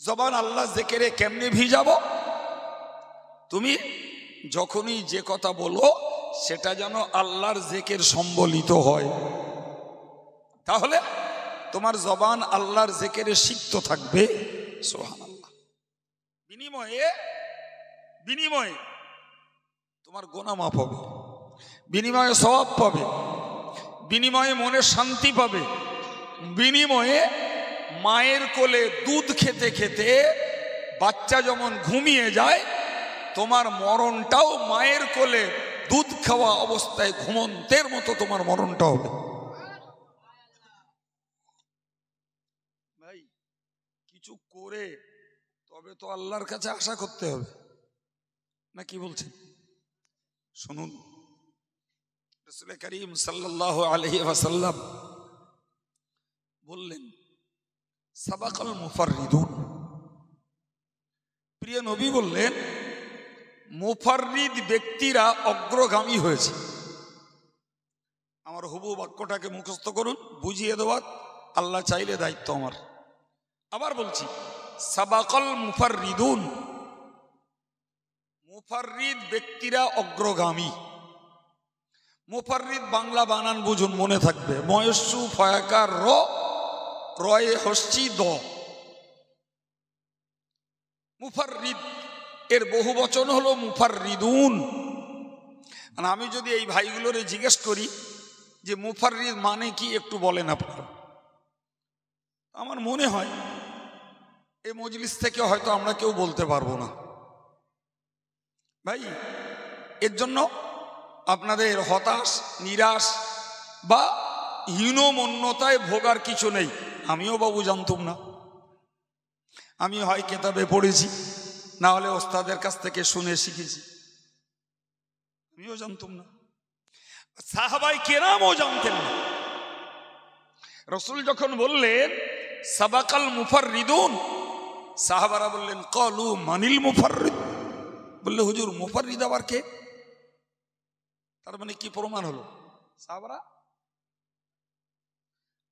Speaker 1: জবান আল্লাহর জিকিরে কেমনে ভিজাবো? তুমি যখনই যে কথা বলো সেটা যেন আল্লাহর জিকির সম্বলিত হয়, তাহলে তোমার জবান আল্লাহর জিকিরে সিক্ত থাকবে। সুবহানাল্লাহ। বিনিময়ে তোমার গুনাহ মাফ হবে, বিনিময়ে সওয়াব পাবে, বিনিময়ে মনের শান্তি পাবে, বিনিময়ে মায়ের কোলে দুধ খেতে খেতে বাচ্চা যেমন ঘুমিয়ে যায়, তোমার মরণটাও মায়ের কোলে দুধ খাওয়া অবস্থায় ঘুমন্তের মতো তোমার মরণটা হবে। ভাই, কিছু করে তবে তো আল্লাহর কাছে আশা করতে হবে, না কি বলছেন? শুনুন, রাসূল করিম সাল্লাল্লাহু আলাইহি ওয়াসাল্লাম বললেন, সাবাকাল মুফাররিদুন। প্রিয় নবী বললেন, মুফাররিদ ব্যক্তিরা অগ্রগামী হয়েছে। আমার হুবু বাক্যটাকে মুখস্থ করুন, বুঝিয়ে দেওয়ার আল্লাহ চাইলে দায়িত্ব আমার। আবার বলছি, সাবাকাল মুফাররিদুন, মুফাররিদ ব্যক্তিরা অগ্রগামী। মুফাররিদ বাংলা বানান বুঝুন, মনে থাকবে, ময়স্সু ফয়াকার র, রয়ে হস্যি দ। মুফাররিদ এর বহু বচন হলো মুফাররিদুন। আর আমি যদি এই ভাইগুলোরে জিজ্ঞেস করি যে মুফাররিদ মানে কি, একটু বলেন আপনারা, আমার মনে হয় এই মজলিস থেকে হয়তো আমরা কেউ বলতে পারবো না। ভাই, এর জন্য আপনাদের হতাশ, নিরাশ বা হীনমন্যতায় ভোগার কিছু নেই। আমিও বাবু জানতুম না, আমি হয় কেতাবে পড়েছি, না হলে ওস্তাদের কাছ থেকে শুনে শিখেছি, আমিও জানতুম না, সাহাবায়ে কেরামও জানতেন না। রাসূল যখন বললেন সাবাকাল মুফাররিদুন, সাহাবারা বললেন, ক্বালু মানিল মুফাররিদ। বললে, হুজুর মুফাররিদ আবার কে? তার মানে কি প্রমাণ হলো? সাহাবারা,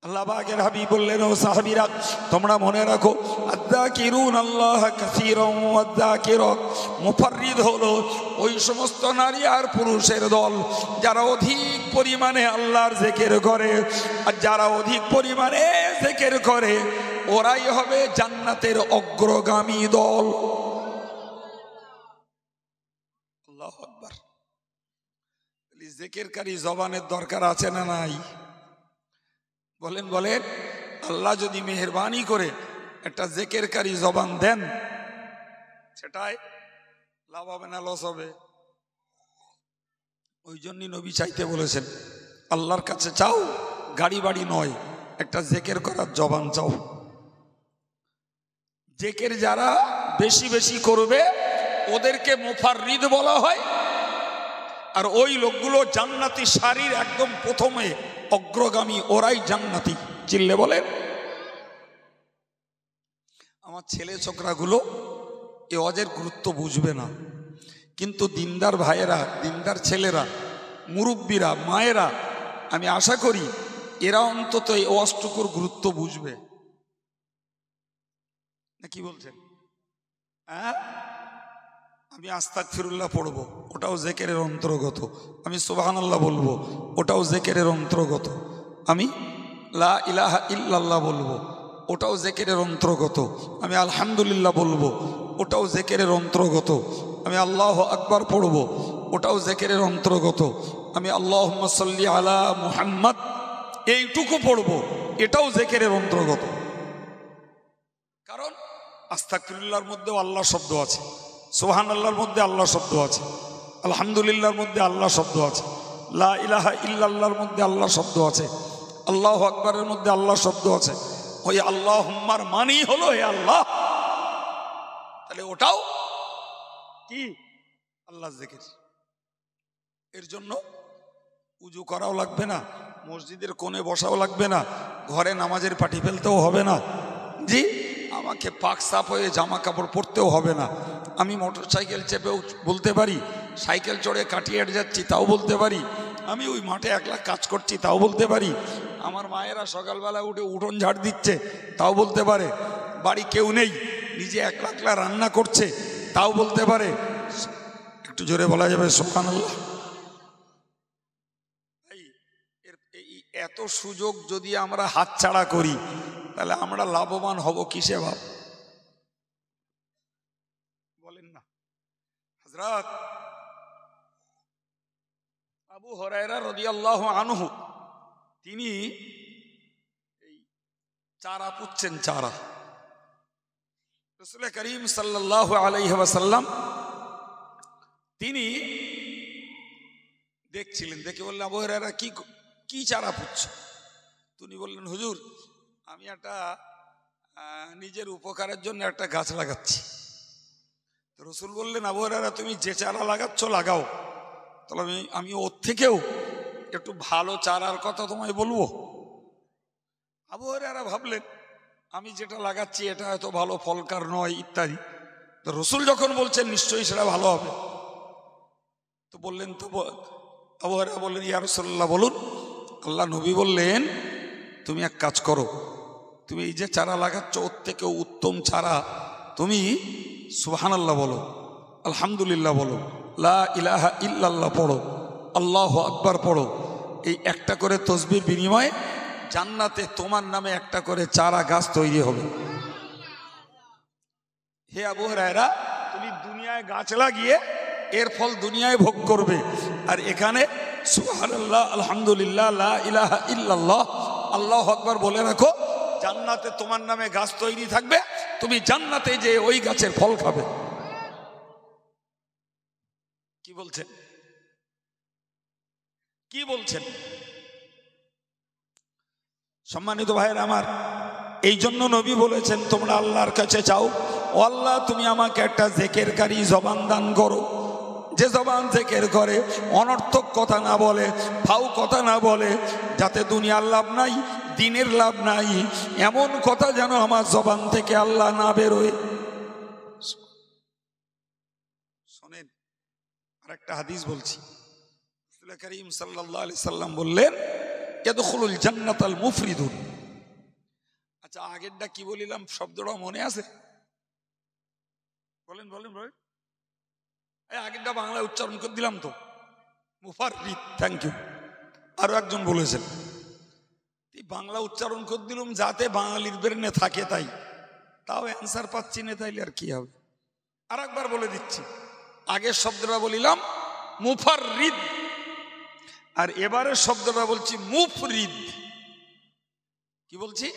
Speaker 1: আল্লাহ পাকের হাবিব বললেন, ও সাহাবীরা, তোমরা মনে রাখো, আযযাকিরুন আল্লাহ কাসীরান ওয়া যাকিরাত। মুফাররিদ হলো ওই সমস্ত নারী আর পুরুষের দল যারা অধিক পরিমাণে আল্লাহর জিকির করে, আর যারা অধিক পরিমাণে জিকির করে ওরাই হবে জান্নাতের অগ্রগামী দল। আল্লাহু আকবার। জিকিরকারী জবানের দরকার আছে না নাই? বলেন বলেন। আল্লাহ যদি মেহেরবানি করে একটা জিকিরকারী জবান দেন, সেটাই লাভ হবে না লস হবে? ওই জন্যই নবী চাইতে বলেছেন, আল্লাহর কাছে চাও, গাড়ি বাড়ি নয়, একটা জিকির করার জবান চাও। জিকির যারা বেশি বেশি করবে ওদেরকে মুফাররিদ বলা হয়, আর ওই লোকগুলো জান্নাতি সারির একদম প্রথমে অগ্রগামী, ওরাই জান্নাতি। চিল্লে বলেন আমার ছেলে ছোকরাগুলো এ ওয়াজের গুরুত্ব বুঝবে না, কিন্তু দিনদার ভাইয়েরা, দিনদার ছেলেরা, মুরব্বীরা, মায়েরা, আমি আশা করি এরা অন্তত এই ওয়াজটুকুর গুরুত্ব বুঝবে না। কি বলছেন? হ্যাঁ, আমি আস্তাগফিরুল্লাহ পড়বো, ওটাও জিকিরের অন্তর্গত। আমি সুবহানাল্লাহ বলবো, ওটাও জিকিরের অন্তর্গত। আমি লা ইলাহা ইল্লাল্লাহ বলবো, ওটাও জিকিরের অন্তর্গত। আমি আলহামদুলিল্লাহ বলবো, ওটাও জিকিরের অন্তর্গত। আমি আল্লাহু আকবার পড়বো, ওটাও জিকিরের অন্তর্গত। আমি আল্লাহুম্মা সাল্লি আলা মুহাম্মদ এইটুকু পড়বো, এটাও জিকিরের অন্তর্গত। কারণ আস্তাগফিরুল্লাহর মধ্যেও আল্লাহ শব্দ আছে, সুবহানাল্লাহর মধ্যে আল্লাহ শব্দ আছে, আলহামদুলিল্লাহর মধ্যে আল্লাহ শব্দ আছে, লা ইলাহা ইল্লাল্লাহর মধ্যে আল্লাহ শব্দ আছে, আল্লাহু আকবারের মধ্যে আল্লাহ শব্দ আছে। ওই আল্লাহুম্মার মানেই হলো হে আল্লাহ। তাহলে ওটাও কি? আল্লাহ জিকির। এর জন্য উজু করাও লাগবে না, মসজিদের কোণে বসাও লাগবে না, ঘরে নামাজের পাটি ফেলতেও হবে না, জি আমাকে পাক সাফ হয়ে জামা কাপড় পরতেও হবে না। আমি মোটর সাইকেল চেপেও বলতে পারি, সাইকেল চড়ে কাটিয়ে যাচ্ছি তাও বলতে পারি, আমি ওই মাঠে একলা কাজ করছি তাও বলতে পারি, আমার মায়েরা সকালবেলা উঠে উঠোন ঝাড় দিচ্ছে তাও বলতে পারে, বাড়ি কেউ নেই নিজে একলা একলা রান্না করছে তাও বলতে পারে। একটু জোরে বলা যাবে সুবহানাল্লাহ? এত সুযোগ যদি আমরা হাতছাড়া করি তাহলে আমরা লাভবান হব কিসে বাপ? বলেন না। হযরত আবু হুরায়রা রাদিয়াল্লাহু আনহু তিনি এই চারা পুচ্ছেন, চারা। রাসূল করিম সাল্লাল্লাহু আলাইহি ওয়াসাল্লাম তিনি দেখছিলেন, দেখে বললেন আবু হুরায়রা কি চারা পুচ্ছ? তিনি বললেন হুজুর আমি একটা নিজের উপকারের জন্য একটা গাছ লাগাচ্ছি। তো রাসূল বললেন আবু হুরায়রা তুমি যে চারা লাগাচ্ছ লাগাও, তাহলে আমি ওর থেকেও একটু ভালো চারার কথা তোমায় বলবো। আবু হুরায়রা ভাবলেন আমি যেটা লাগাচ্ছি এটা হয়তো ভালো ফলকার নয় ইত্যাদি। তো রাসূল যখন বলছেন নিশ্চয়ই সেটা ভালো হবে। তো বললেন, তো আবু হুরায়রা বললেন ইয়া রাসূলুল্লাহ বলুন। আল্লাহ নবী বললেন তুমি এক কাজ করো, তুমি এই যে চারা লাগাচ্ছ ওর থেকে উত্তম চারা তুমি সুবহানাল্লাহ বলো, আলহামদুলিল্লাহ বলো, লা ইলাহা ইল্লাল্লাহ পড়ো, আল্লাহু আকবার পড়ো। এই একটা করে তসবির বিনিময়ে জান্নাতে তোমার নামে একটা করে চারা গাছ তৈরি হবে। হে আবু হুরায়রা তুমি দুনিয়ায় গাছ লাগিয়ে এর ফল দুনিয়ায় ভোগ করবে, আর এখানে সুবহানাল্লাহ, আলহামদুলিল্লাহ, লা ইলাহা ইল্লাল্লাহ, আল্লাহু আকবার বলে রাখো, জান্নাতে তোমার নামে গাছ তৈরি থাকবে, তুমি জান্নাতে যে ওই গাছের ফল খাবে। কি বলছেন? কি বলছেন? সম্মানিত ভাইয়েরা আমার, এই জন্য নবী বলেছেন তোমরা আল্লাহর কাছে চাও, ও আল্লাহ তুমি আমাকে একটা জিকিরকারী জবান দান করো, যে জবান জিকির করে, অনর্থক কথা না বলে, ফাউ কথা না বলে, যাতে দুনিয়ার লাভ নাই দিনের লাভ নাই এমন কথা যেন আমার জবান থেকে আল্লাহ না বেরোয়। শোনেন আরেকটা হাদিস বলছি, রাসূল করিম সাল্লাল্লাহু আলাইহি সাল্লাম বললেন ইয়াদখুলুল জান্নাতাল মুফরিদুন। আচ্ছা আগেরটা কি বলিলাম শব্দটা মনে আছে? বলেন বলেন বলেন। আগেরটা বাংলায় উচ্চারণ করে দিলাম তো, মুফাররিদ। Thank you. আরো একজন বলেছেন বাংলা উচ্চারণ করে দিলাম যাতে বাঙালির ব্রেনে থাকে, তাই তাও অ্যান্সার পাচ্ছি না, তাইলে আর কি হবে? আর একবার বলে দিচ্ছি, আগের শব্দটা বলিলাম মুফাররিদ, আর এবারের শব্দটা বলছি মুফরিদ। কি বলছি?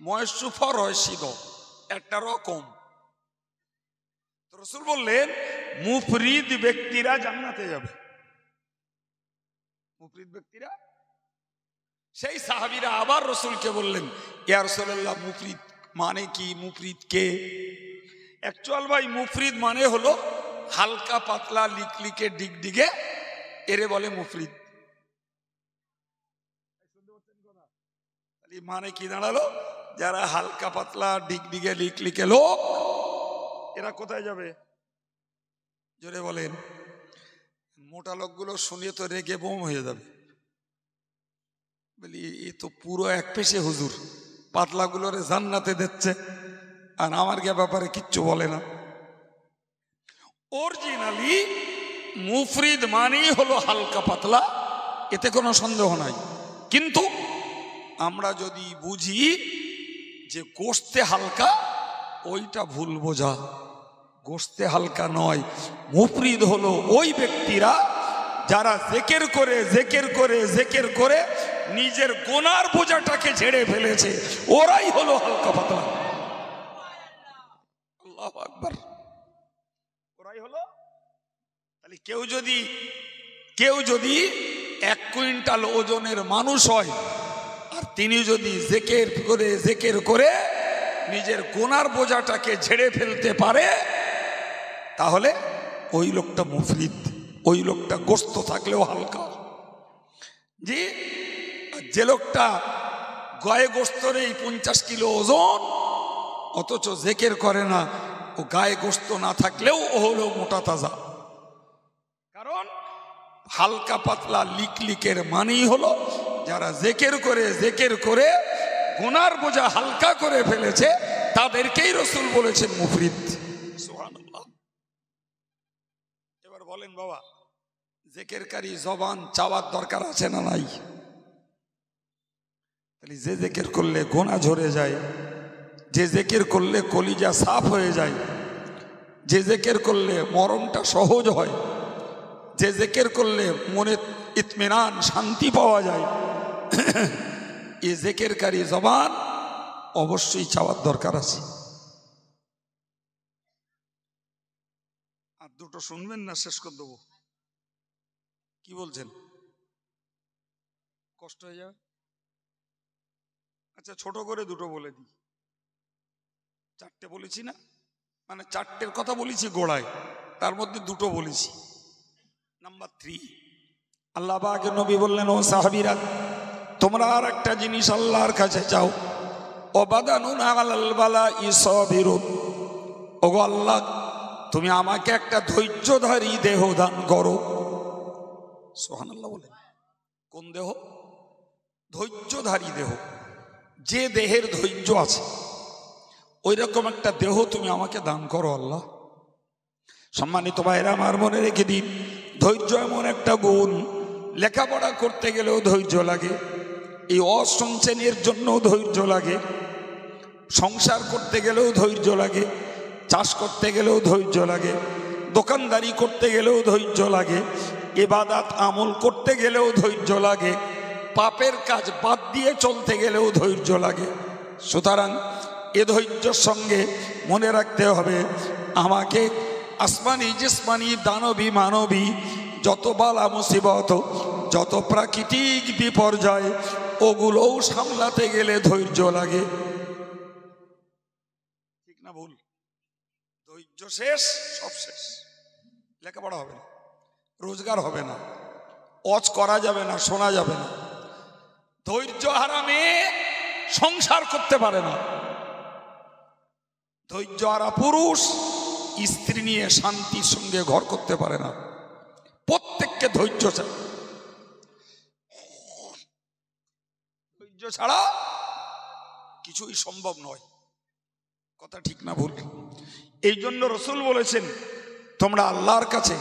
Speaker 1: ময়সুফর হয়সিদ একটা রকম। রাসূল বললেন মুফরিদ ব্যক্তিরা জান্নাতে যাবে। মুফরিদ ব্যক্তিরা, সেই সাহাবীরা আবার রাসূলকে বললেন ইয়া রাসূলুল্লাহ মুফরিদ মানে কি, মুফরিদ কে? অ্যাকচুয়াল ভাই মুফরিদ মানে হলো হালকা পাতলা লিকলিকে ডিগডিগে, এরে বলে মুফরিদ। মানে কি দাঁড়ালো? যারা হালকা পাতলা ডিগডিগে লিকলিকে লোক, এরা কোথায় যাবে জোরে বলেন? মোটা লোকগুলো শুনিয়ে তো রেগে বোম হয়ে যাবে, বলি এ তো পুরো এক পেশে হুজুর, পাতলাগুলোরে জান্নাতে দিচ্ছে আর আমার গে ব্যাপারে কিচ্ছু বলে না। অরিজিনালি মুফরিদ মানেই হলো হালকা পাতলা, এতে কোনো সন্দেহ নাই। কিন্তু আমরা যদি বুঝি যে গোশতে হালকা, ওইটা ভুল বোঝা। গোশতে হালকা নয়, মুফরিদ হলো ওই ব্যক্তিরা যারা জেকের করে জেকের করে জেকের করে নিজের গোনার বোঝাটাকে ঝেড়ে ফেলেছে, ওরাই হলো হালকা পাতলা। আল্লাহু আকবার, ওরাই হলো। তাহলে কেউ যদি 1 কুইন্টাল ওজনের মানুষ হয় আর তিনি যদি জেকের করে নিজের গোনার বোঝাটাকে ঝেড়ে ফেলতে পারে, তাহলে ওই লোকটা মুফরিদ, ওই লোকটা গোস্ত থাকলেও হালকা। জি, যে লোকটা গায়ে গোস্ত নেই 50 কিলো ওজন, অথচ জেকের করে না, ও গায়ে গোস্ত না থাকলেও ও হলো মোটা তাজা। কারণ হালকা পাতলা লিকলিকের মানেই হলো যারা জেকের করে গুনার বোঝা হালকা করে ফেলেছে, তাদেরকেই রসুল বলেছেন মুফরিদ। সুবহানাল্লাহ। এবার বলেন বাবা, জেকেরকারী জবান চাওয়ার দরকার আছে না নাই? তাহলে যে জেকের করলে গোনা ঝরে যায়, যে জেকের করলে কলিজা সাফ হয়ে যায়, যে জেকের করলে মরণটা সহজ হয়, যে জেকের করলে মনে ইতমিনান শান্তি পাওয়া যায়, এ জেকেরকারী জবান অবশ্যই চাওয়ার দরকার আছে। আর দুটো শুনবেন না, শেষ করে দেবো। কি বলছেন? কষ্ট হয়ে যাবে? আচ্ছা, ছোট করে দুটো বলে দিই। 4টে বলেছি না, মানে 4টের কথা বলেছি গোড়ায়, তার মধ্যে দুটো বলেছি। নাম্বার 3, আল্লাহ পাকের নবী বললেন, ও সাহাবীরা, তোমরা আর একটা জিনিস আল্লাহর কাছে চাও, ওবাদানুন আলাল বালাই সাবিরুন। ওগো আল্লাহ, তুমি আমাকে একটা ধৈর্যধারী দেহ দান করো। সুবহানাল্লাহ বলেন। কোন দেহ? ধৈর্যধারী দেহ। যে দেহের ধৈর্য আছে ওই রকম একটা দেহ তুমি আমাকে দান করো আল্লাহ। সম্মানিত ভাইরা আমার, মনে রেখে দিন, ধৈর্য এমন একটা গুণ, লেখাপড়া করতে গেলেও ধৈর্য লাগে, এই অসঞ্চয়ের জন্য ধৈর্য লাগে, সংসার করতে গেলেও ধৈর্য লাগে, চাষ করতে গেলেও ধৈর্য লাগে, দোকানদারি করতে গেলেও ধৈর্য লাগে, ইবাদত আমল করতে গেলেও ধৈর্য লাগে, পাপের কাজ বাদ দিয়ে চলতে গেলেও ধৈর্য লাগে। সুতরাং এ ধৈর্যের সঙ্গে মনে রাখতে হবে, আমাকে আসমানি জিসমানি দানবী মানবী যত বালা মুসিবত, যত প্রাকৃতিক বিপর্যয়, ওগুলোও সামলাতে গেলে ধৈর্য লাগে। ঠিক না ভুল? ধৈর্য শেষ, সব শেষ। লেখাপড়া হবে না, রোজগার হবে না, অজ করা যাবে না, শোনা যাবে না। ধৈর্য হারামে সংসার করতে পারে না। ধৈর্য হারা পুরুষ স্ত্রী নিয়ে শান্তির সঙ্গে ঘর করতে পারে না। প্রত্যেককে ধৈর্য চাই। ধৈর্য ছাড়া কিছুই সম্ভব নয়। কথা ঠিক না ভুল? এই জন্য রসুল বলেছেন, তোমরা আল্লাহর কাছে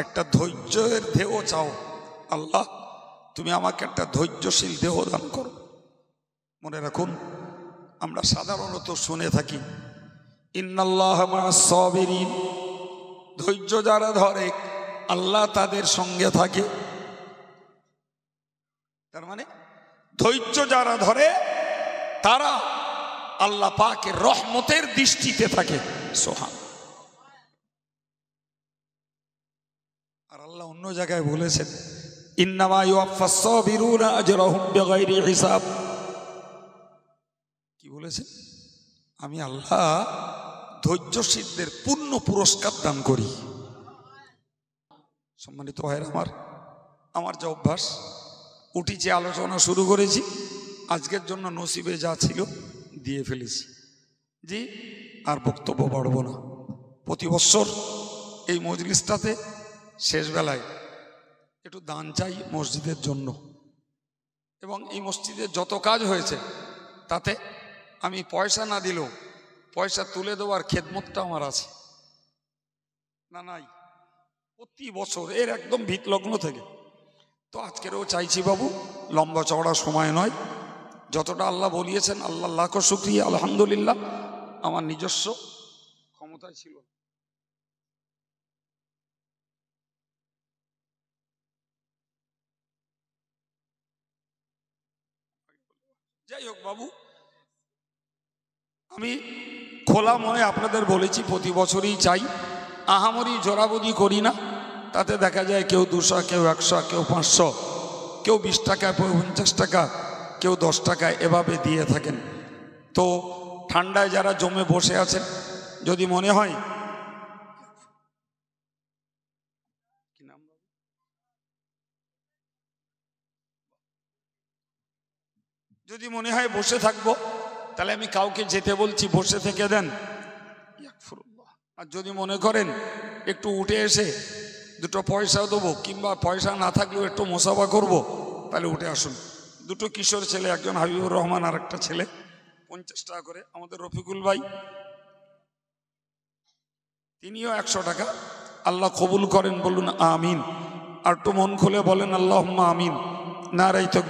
Speaker 1: একটা ধৈর্যের দেহ চাও। আল্লাহ, তুমি আমাকে একটা ধৈর্যশীল দেহ দান করো। মনে রাখুন, আমরা সাধারণত শুনে থাকি, ইন্নাল্লাহা মা'আস সাবিরিন, ধৈর্য যারা ধরে আল্লাহ তাদের সঙ্গে থাকে। তার মানে ধৈর্য যারা ধরে তারা আল্লাহ পাকের রহমতের দৃষ্টিতে থাকে। সুবহান। আর আল্লাহ অন্য জায়গায় বলেছেন, ইন্নামা ইউওয়াফাস সাবিরুনা আজরাহুম বিগাইরি হিসাব। কি বলেছেন? আমি আল্লাহ ধৈর্যশীলদের পূর্ণ পুরস্কার দান করি। সম্মানিত ভাইরা আমার যে অভ্যাস, উঠি যে আলোচনা শুরু করেছি, আজকের জন্য নসিবে যা ছিল দিয়ে ফেলেছি। জি, আর বক্তব্য বাড়ব না। প্রতি বৎসর এই মজলিসটাতে শেষ বেলায় একটু দান চাই মসজিদের জন্য, এবং এই মসজিদের যত কাজ হয়েছে তাতে আমি পয়সা না দিলেও পয়সা তুলে দেওয়ার খেদমতটা আমার আছে না? নাই, প্রতি বছর এর একদম ভিতলগ্ন থেকে। তো আজকেরও চাইছি বাবু, লম্বা চওড়া সময় নয়, যতটা আল্লাহ বলিয়েছেন আল্লাহ লাখ শুকরিয়া, আলহামদুলিল্লাহ। আমার নিজস্ব ক্ষমতায় ছিল। যাই হোক বাবু, আমি খোলা মনে আপনাদের বলেছি প্রতি বছরই চাই, আহামরি জোরাবুদি করি না। তাতে দেখা যায় কেউ 200, কেউ 100, কেউ 500, কেউ 20 টাকা, কেউ 50 টাকা, কেউ 10 টাকা এভাবে দিয়ে থাকেন। তো ঠান্ডায় যারা জমে বসে আছেন, যদি মনে হয় বসে থাকবো, তাহলে আমি কাউকে যেতে বলছি বসে থেকে দেন। আর যদি মনে করেন একটু উঠে এসে দুটো পয়সা দেবো, কিংবা পয়সা না থাকলেও একটু মোসাফা করব, তাহলে উঠে আসুন। দুটো কিশোর ছেলে, একজন হাবিবুর রহমান আর একটা ছেলে, 50 টাকা করে। আমাদের রফিকুল ভাই, তিনিও 100 টাকা। আল্লাহ কবুল করেন, বলুন আমিন। আর একটু মন খুলে বলেন আল্লাহুম্মা আমিন। নারায়ে তাকবীর।